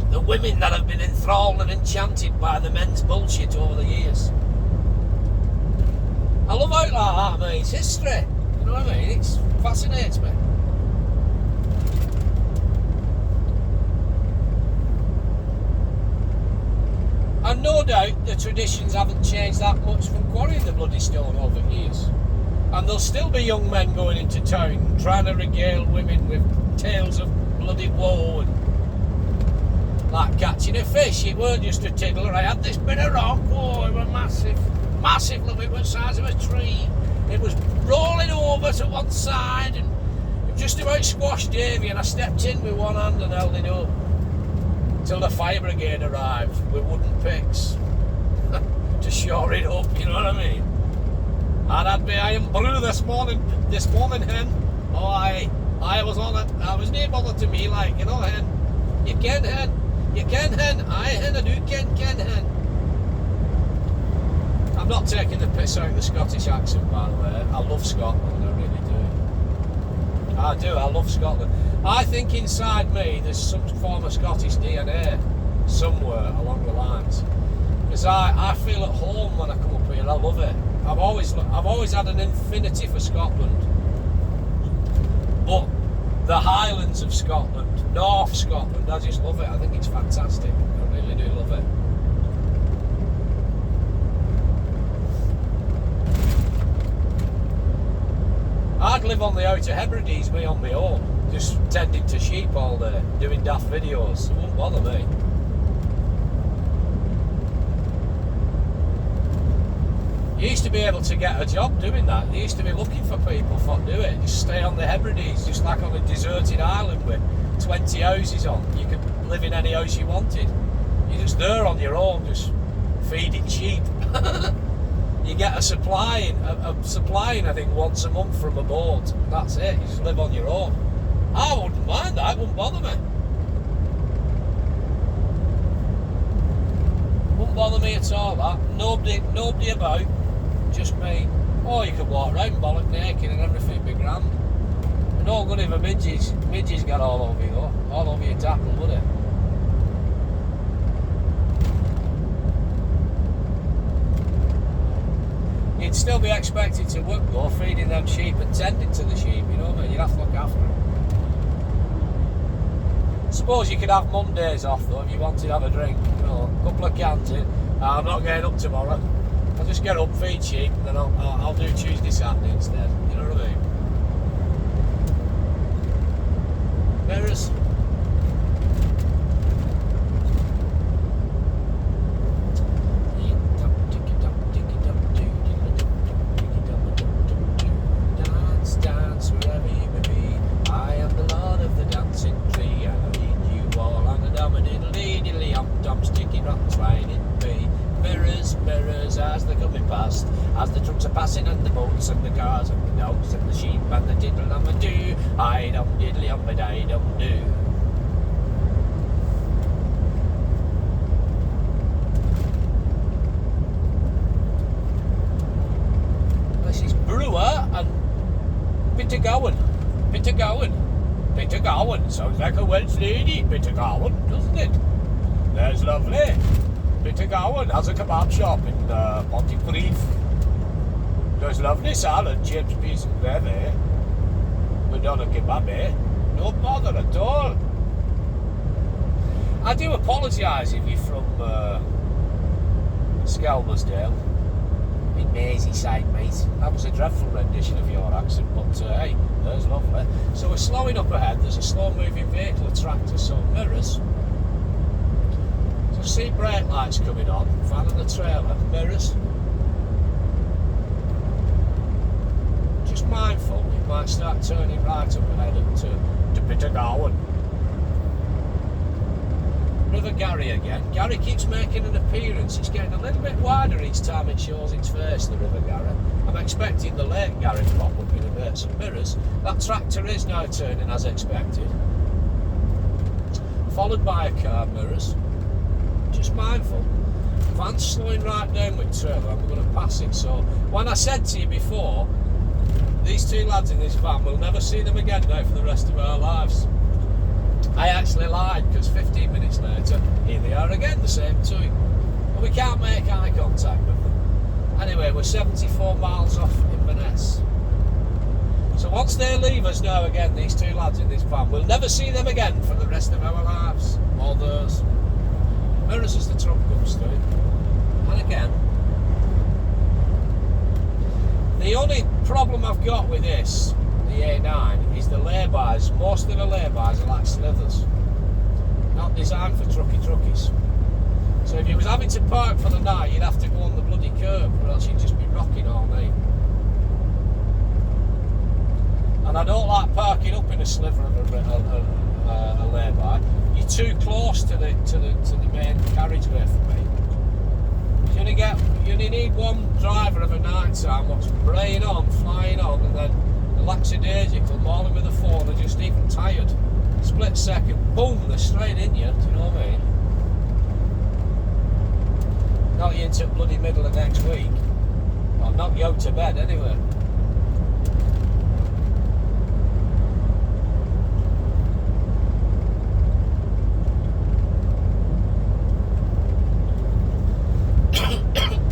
Speaker 1: the women that have been enthralled and enchanted by the men's bullshit over the years. I love out like that, mate. It's history, you know what I mean? It fascinates me. And no doubt the traditions haven't changed that much from quarrying the bloody stone over years. And there'll still be young men going into town trying to regale women with tales of bloody woe and like catching a fish. It weren't just a tiddler. I had this bit of rock, oh, it was massive. Massive, look, it was the size of a tree. It was rolling over to one side and it just about squashed Davy, and I stepped in with one hand and held it up till the fire brigade arrived with wooden picks to shore it up, you know what I mean? And I'd be iron brew this morning hen. Oh, I was on it. I was near bother to me, like, you know, hen. You can hen. You can hen. I hen, I do can hen. I'm not taking the piss out of the Scottish accent, by the way. I love Scotland, I really do. I do, I love Scotland. I think inside me there's some form of Scottish DNA somewhere along the lines. Because I feel at home when I come up here, I love it. I've always had an infinity for Scotland. But the Highlands of Scotland, North Scotland, I just love it. I think it's fantastic. I really do love it. I'd live on the Outer Hebrides, me on my own, just tending to sheep all day, doing daft videos. It wouldn't bother me. You used to be able to get a job doing that. They used to be looking for people to do it. Just stay on the Hebrides, just like on a deserted island with 20 houses on. You could live in any house you wanted. You're just there on your own, just feeding sheep. You get a supplying, I think, once a month from a boat. That's it. You just live on your own. I wouldn't mind that. It wouldn't bother me. Wouldn't bother me at all. That nobody about. Just me. Oh, you could walk around bollock naked and everything be grand. And all good if a midges get all over you though. All over your tackle, would it? You'd still be expected to work though, feeding them sheep and tending to the sheep, you know what I mean? You'd have to look after them. Suppose you could have Mondays off though if you wanted to have a drink, you know, a couple of cans in. I'm not getting up tomorrow. I'll just get up, feed sheep, and then I'll do Tuesday, Saturday instead, you know what I mean? Mirrors. goats and the cars and the dogs and the sheep and the diddle and the doo. I dum diddly um but I dum do. This is Brewer and Bittergowan. Sounds like a Welsh lady, Bittergowan, doesn't it? There's lovely. Bittergowan has a kebab shop in Pontypridd. There's lovely salad, chips, peas and gravy. But not a kebab, eh? No bother at all. I do apologise if you're from Skelmersdale. In Merseyside, mate. That was a dreadful rendition of your accent, but hey, there's lovely. So we're slowing up ahead. There's a slow-moving vehicle, a tractor, so mirrors. So see brake lights coming on, van and the trailer, mirrors. Just mindful, it might start turning right up ahead to Bittergowan. River Gary again. Gary keeps making an appearance. It's getting a little bit wider each time it shows its face, the River Gary. I'm expecting the Lake Gary to pop up in a bit. Some mirrors. That tractor is now turning as expected. Followed by a car, mirrors. Just mindful. Van's slowing right down with trailer and we're going to pass it. So when I said to you before, these two lads in this van, we'll never see them again now for the rest of our lives. I actually lied because 15 minutes later, here they are again, the same two. But we can't make eye contact with them. Anyway, we're 74 miles off Inverness. So once they leave us now again, these two lads in this van, we'll never see them again for the rest of our lives. Or theirs. Mirrors as the truck comes through. And again, the only problem I've got with this, the A9, is the laybys. Most of the laybys are like slithers, not designed for truckies. So if you was having to park for the night, you'd have to go on the bloody curb, or else you'd just be rocking all night. And I don't like parking up in a sliver of a lay-by. You're too close to the main carriageway for me. You only need one driver of a night time what's braying on, flying on, and then the lackadaisical mauling with the phone are just even tired. Split second, boom, they're straight in you, do you know what I mean? Knock you into bloody middle of next week. I'll knock you out to bed anyway.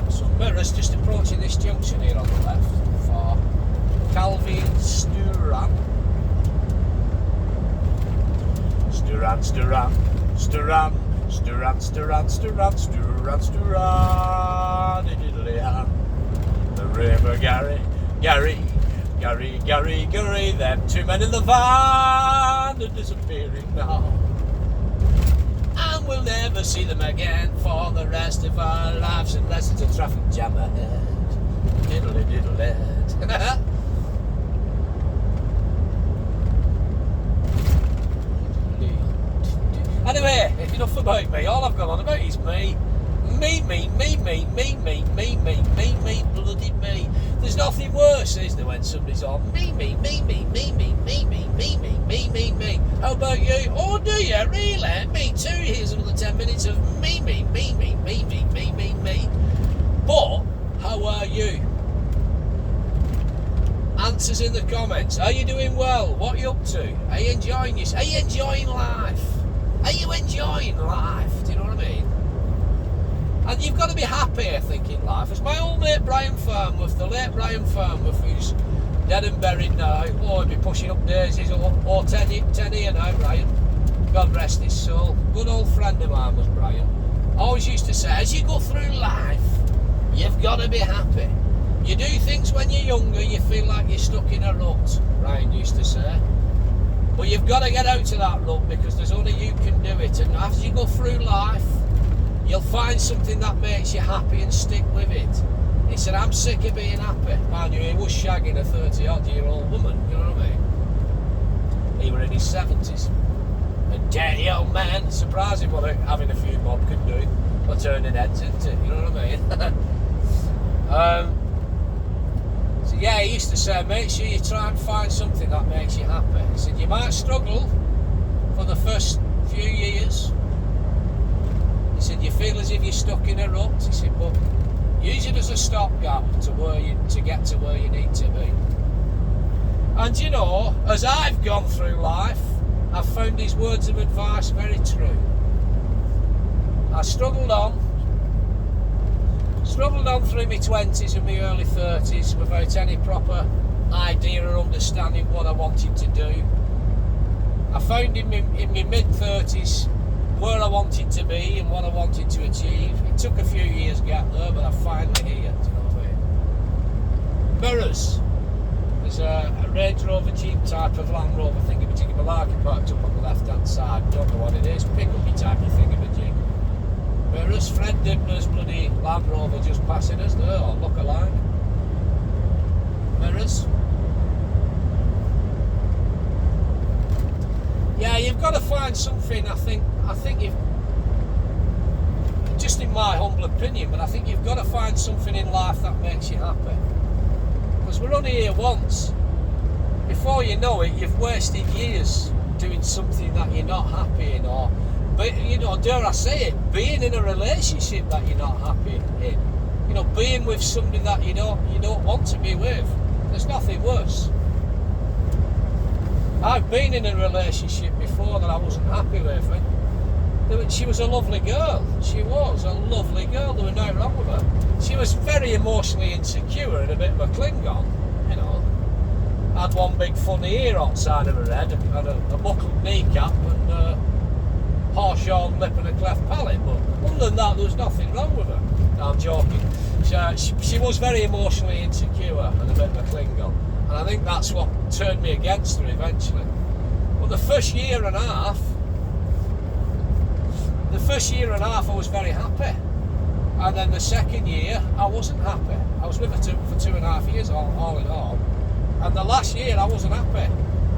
Speaker 1: So mirrors just approaching this junction here on the left for Calvin Sturan. The River Gary, them two men in the van are disappearing now. And we'll never see them again for the rest of our lives unless it's a traffic jam ahead. Diddle-a-diddle-a. Anyway, enough about me. All I've got on about is me. Me, bloody me. There's nothing worse, is there, when somebody's on me. How about you? Oh, do you? Really? Me too. Here's another 10 minutes of me. But, how are you? Answers in the comments. Are you doing well? What are you up to? Are you enjoying this? Are you enjoying life? Are you enjoying life? Do you know what I mean? And you've got to be happy, I think, in life. As my old mate Brian Farnworth, the late Brian Farnworth, who's dead and buried now, oh, he'd be pushing up daisies, or 10 year now, Brian. God rest his soul. Good old friend of mine was Brian. Always used to say, as you go through life, you've got to be happy. You do things when you're younger, you feel like you're stuck in a rut, Brian used to say. But you've got to get out of that rut because there's only you can do it. And as you go through life, you'll find something that makes you happy and stick with it. He said, I'm sick of being happy. Mind you, he was shagging a 30-odd-year-old woman, you know what I mean? He was in his 70s. A dirty old man. Surprising what having a few bob can do. Or turning heads into it, you know what I mean? So So yeah, he used to say, make sure you try and find something that makes you happy. He said, you might struggle for the first few years. He said, you feel as if you're stuck in a rut. He said, but use it as a stopgap to get to where you need to be. And you know, as I've gone through life, I've found his words of advice very true. I struggled on through my 20s and my early 30s without any proper idea or understanding what I wanted to do. I found in my mid 30s where I wanted to be and what I wanted to achieve. It took a few years to get there, but I'm finally here. Do you know what I mean? Mirrors. There's a Range Rover Jeep type of Land Rover thingamajig malarkey parked up on the left hand side. Don't know what it is. Pick up your type of thingamajig. Mirrors. Fred Dibner's bloody Land Rover just passing us there, or look alike. Mirrors. Yeah, you've got to find something. I think you've, just in my humble opinion, but I think you've got to find something in life that makes you happy. Because we're only here once. Before you know it, you've wasted years doing something that you're not happy in, or, but you know, dare I say it, being in a relationship that you're not happy in. You know, being with somebody that you don't want to be with. There's nothing worse. I've been in a relationship before that I wasn't happy with, and she was a lovely girl. She was a lovely girl. There was nothing wrong with her. She was very emotionally insecure and a bit of a Klingon, you know. Had one big funny ear outside of her head, had a buckled kneecap and a harsh-horn lip and a cleft palate. But other than that, there was nothing wrong with her. No, I'm joking. She was very emotionally insecure and a bit of a Klingon. And I think that's what turned me against her eventually. But the first year and a half I was very happy. And then the second year I wasn't happy. I was with her for 2.5 years all in all. And the last year I wasn't happy.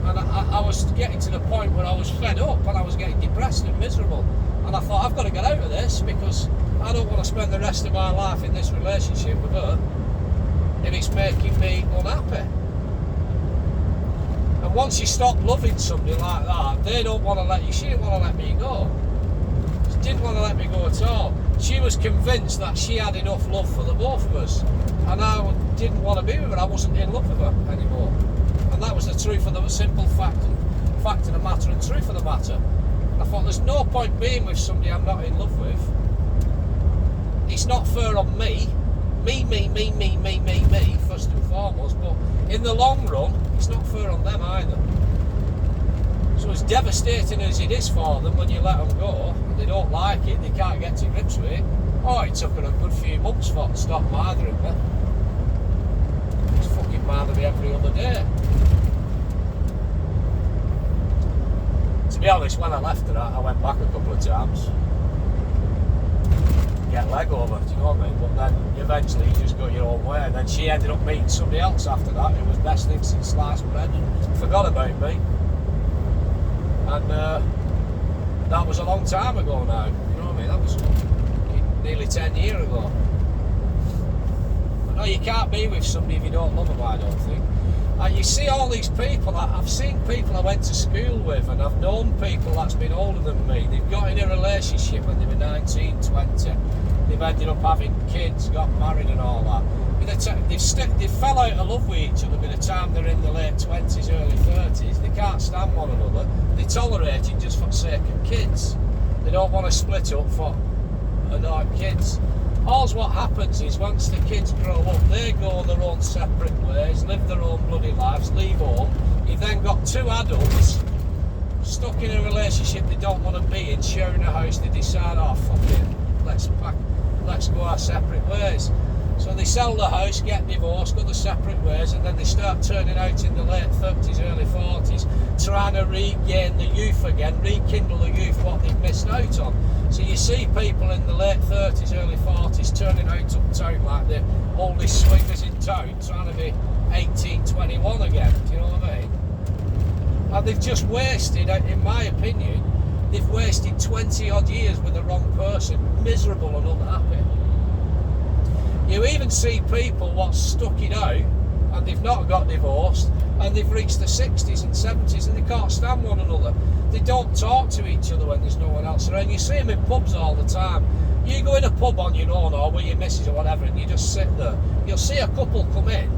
Speaker 1: And I was getting to the point where I was fed up and I was getting depressed and miserable. And I thought, I've got to get out of this because I don't want to spend the rest of my life in this relationship with her if it's making me unhappy. And once you stop loving somebody like that, they don't want to let you. She didn't want to let me go. She didn't want to let me go at all. She was convinced that she had enough love for the both of us, and I didn't want to be with her. I wasn't in love with her anymore, and that was the truth of the simple fact of the matter and truth of the matter. I thought there's no point being with somebody I'm not in love with. It's not fair on me, first and foremost, but in the long run, it's not fair on them either. So as devastating as it is for them when you let them go, and they don't like it, they can't get to grips with it. Oh, it took her a good few months for it to stop bothering me. It's fucking bothering me every other day. To be honest, when I left her, I went back a couple of times. Get leg over, do you know what I mean? But then eventually you just go your own way, and then she ended up meeting somebody else after that. It was best thing since sliced bread, and forgot about me. And that was a long time ago now, you know what I mean? That was nearly 10 years ago. But no, you can't be with somebody if you don't love them, I don't think. And you see all these people, I've seen people I went to school with, and I've known people that's been older than me. They've got in a relationship when they were 19, 20. They've ended up having kids, got married and all that. They fell out of love with each other by the time they're in the late 20s, early 30s. They can't stand one another. They tolerate it just for the sake of kids. They don't want to split up for annoying kids. All's what happens is once the kids grow up, they go their own separate ways, live their own bloody lives, leave home. You've then got two adults stuck in a relationship they don't want to be in, sharing a house. They decide, oh fuck it, let's go our separate ways. So they sell the house, get divorced, go their separate ways, and then they start turning out in the late 30s, early 40s, trying to regain the youth again, rekindle the youth, what they've missed out on. So you see people in the late 30s, early 40s turning out uptown like the oldest swingers in town, trying to be 18, 21 again, do you know what I mean? And they've just wasted, in my opinion, they've wasted 20 odd years with the wrong person, miserable and unhappy. You even see people what's stuck it out and they've not got divorced, and they've reached the 60s and 70s, and they can't stand one another. They don't talk to each other when there's no one else around. You see them in pubs all the time. You go in a pub on your own or with your missus or whatever, and you just sit there. You'll see a couple come in,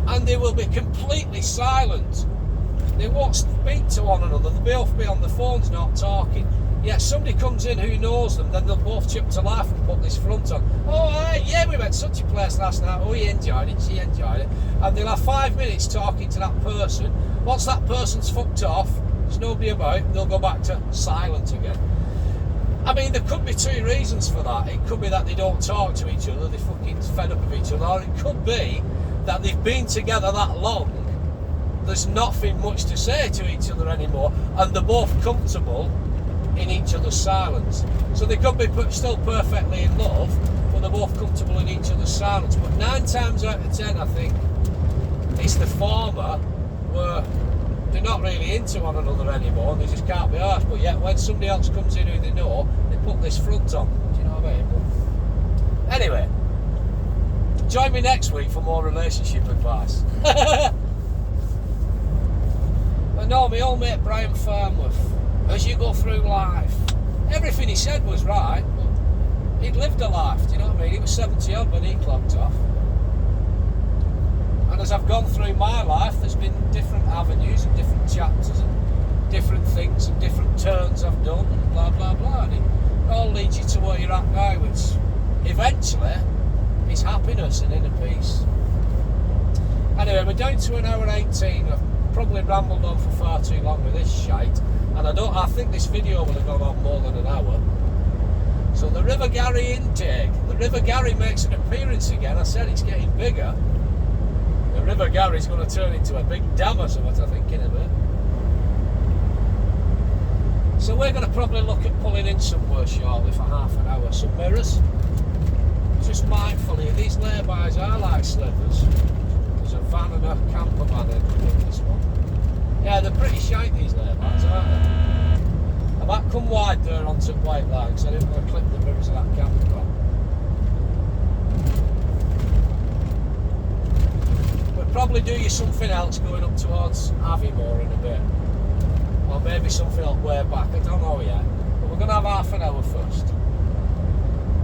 Speaker 1: and they will be completely silent. They won't speak to one another. They'll both be on the phones, not talking. Yet somebody comes in who knows them, then they'll both chip to laugh and put this front on. Oh, hey, yeah, we went to such a place last night. Oh, he enjoyed it, she enjoyed it. And they'll have 5 minutes talking to that person. Once that person's fucked off, there's nobody about, they'll go back to silent again. I mean, there could be two reasons for that. It could be that they don't talk to each other, they're fucking fed up of each other, or it could be that they've been together that long, there's nothing much to say to each other anymore, and they're both comfortable in each other's silence. So they could be still perfectly in love, but they're both comfortable in each other's silence. But 9 times out of 10, I think, it's the former, where they're not really into one another anymore, and they just can't be arsed. But yet, when somebody else comes in who they know, they put this front on. Do you know what I mean? But anyway, join me next week for more relationship advice. I know my old mate Brian Farmworth, as you go through life, everything he said was right, but he'd lived a life, do you know what I mean? He was 70 odd when he clocked off. And as I've gone through my life, there's been different avenues and different chapters and different things and different turns I've done and blah blah blah, and it all leads you to where you're at now, which eventually is happiness and inner peace. Anyway, we're down to 1 hour 18. I've probably rambled on for far too long with this shite, and I think this video will have gone on more than an hour. So the River Gary intake, the River Gary makes an appearance again. I said it's getting bigger. The River Gary's going to turn into a big dam or something, I think, in a bit. So we're going to probably look at pulling in somewhere shortly for half an hour. Some mirrors. Just mindfully, these laybys are like slivers. There's a van and a camper van in this one. Yeah, they're pretty shite, these laybys, aren't they? I might come wide there onto white line, because I didn't want to clip the mirrors of that camper van. We'll probably do you something else going up towards Aviemore in a bit. Or maybe something else way back, I don't know yet. But we're going to have half an hour first.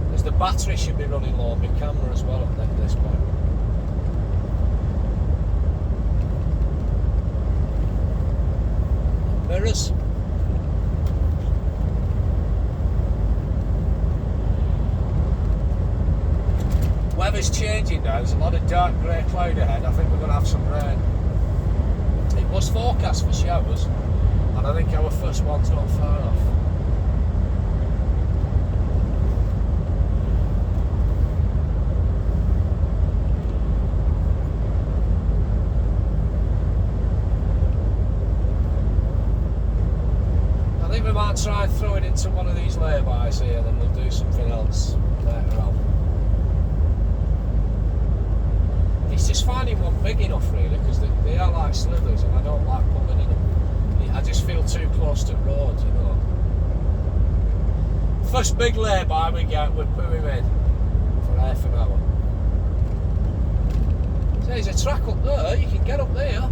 Speaker 1: Because the battery should be running low on my camera as well at this point. Mirrors. Weather's changing now, there's a lot of dark grey cloud ahead. I think we're going to have some rain. It was forecast for showers, and I think our first one's not far off. I think we might try and throw it into one of these laybys here, then we'll do something else later on. It's just finding one big enough really, because they are like slithers and I don't like pulling in them. I just feel too close to the road, you know. First big lay-by we get, we'll put him in for half an hour. So there's a track up there, you can get up there.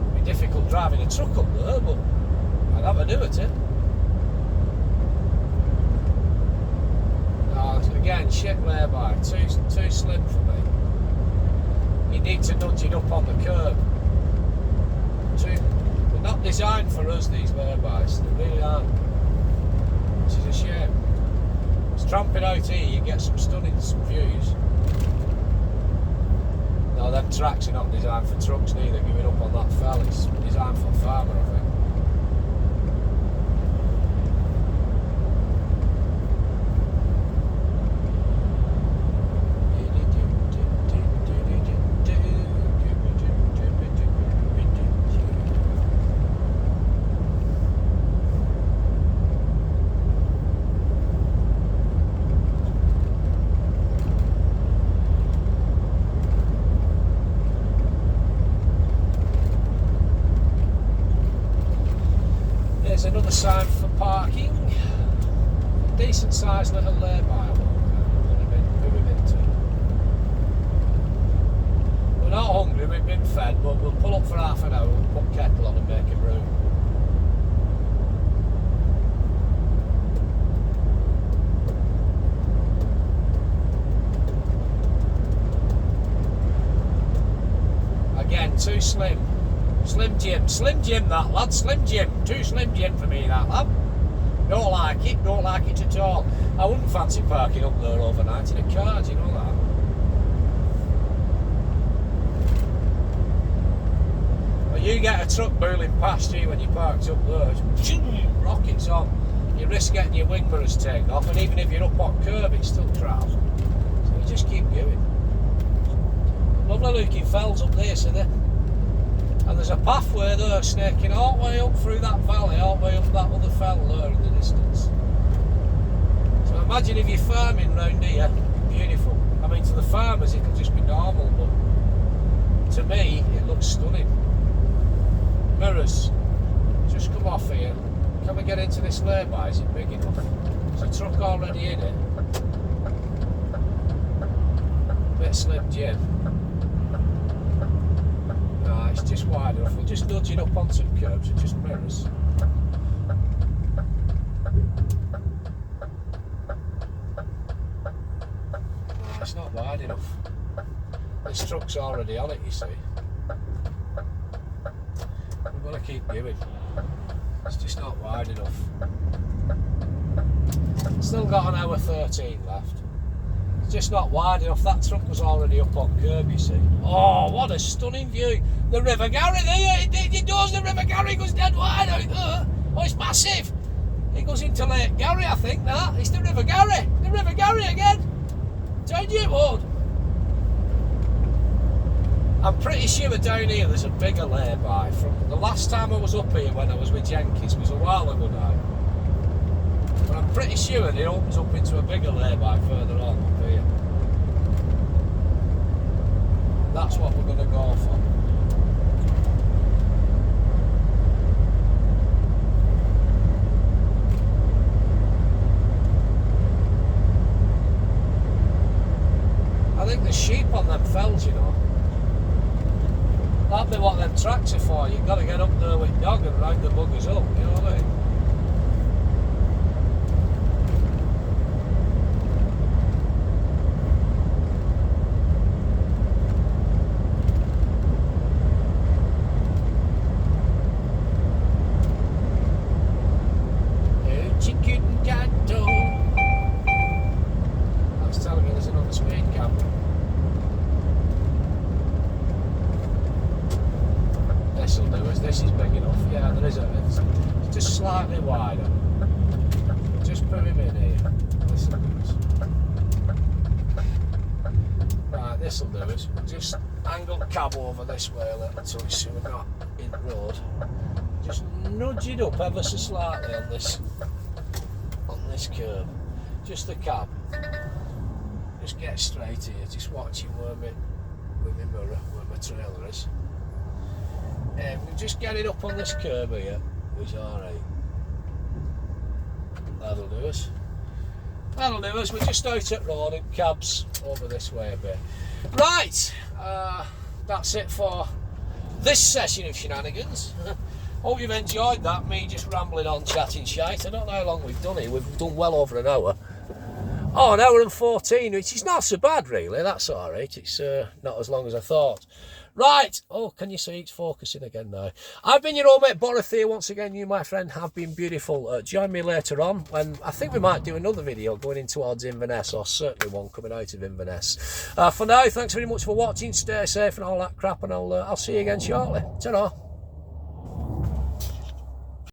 Speaker 1: It'd be difficult driving a truck up there, but I'd have a do at it. Again, shit lay-by, too slim for me. You need to nudge it up on the curb. They're not designed for us, these lay-bys, they really aren't. Which is a shame. It's tramping out here, you get some stunning views. No, them tracks are not designed for trucks neither, giving up on that fell, it's designed for a farmer, I think. Another sign for parking. Decent sized little lay-by. Put him into. We're not hungry, we've been fed, but we'll pull up for half an hour, we'll put kettle on and make it room. Again, too slim. Slim Jim that lad, Slim Jim. Too Slim Jim for me that lad. Don't like it at all. I wouldn't fancy parking up there overnight in a car, do you know that? Well, you get a truck bowling past you when you parked up there, rockets on. You risk getting your wing mirrors taken off, and even if you're up on curb, it's still crowd. So you just keep going. Lovely looking fells up there, see there? And there's a pathway there snaking all the way up through that valley, all the way up that other fell there in the distance. So imagine if you're farming round here, beautiful. I mean, to the farmers it'll just be normal, but to me it looks stunning. Mirrors, just come off here. Can we get into this lay-by? Is it big enough? There's a truck already in it. Bit Slim Jim. It's just wide enough. We'll just nudge it up onto the curbs and just mirrors. No, it's not wide enough. This truck's already on it, you see. We've got to keep going. It's just not wide enough. Still got an hour 13 left. It's just not wide enough. That truck was already up on curb, you see. Oh, what a stunning view. The River Garry there, it does, the River Garry goes dead wide out there. Oh, it's massive. It goes into Lake Garry, I think, that. It's the River Garry. The River Garry again. Told you it would. I'm pretty sure down here there's a bigger lay-by. From the last time I was up here when I was with Jenkins, was a while ago now. But I'm pretty sure it opens up into a bigger lay-by further on up here. That's what we're going to go for. I think there's sheep on them fells, you know. That'd be what them tracks are for. You've got to get up there with dog and round the buggers up, you know what I mean? I was telling you there's another speed camp. This'll do us, this is big enough. Yeah, there is it's just slightly wider. Just put him in here. This'll do us. Right, this'll do us. Just angle the cab over this way a little touch so we're not in the road. Just nudge it up ever so slightly on this curb. Just the cab. Just get straight here, just watching where my mirror, where my trailer is. We'll just get it up on this curb here, which is alright. That'll do us. That'll do us. We're just out at road and cabs over this way a bit. Right, that's it for this session of shenanigans. Hope you've enjoyed that, me just rambling on, chatting shite. I don't know how long we've done it. We've done well over an hour. Oh, an hour and 14, which is not so bad, really. That's all right. It's not as long as I thought. Right. Oh, can you see it's focusing again now? I've been your old mate Boris here. Once again, you, my friend, have been beautiful. Join me later on when I think we might do another video going in towards Inverness, or certainly one coming out of Inverness. For now, thanks very much for watching. Stay safe and all that crap, and I'll see you again shortly. Ta-ra.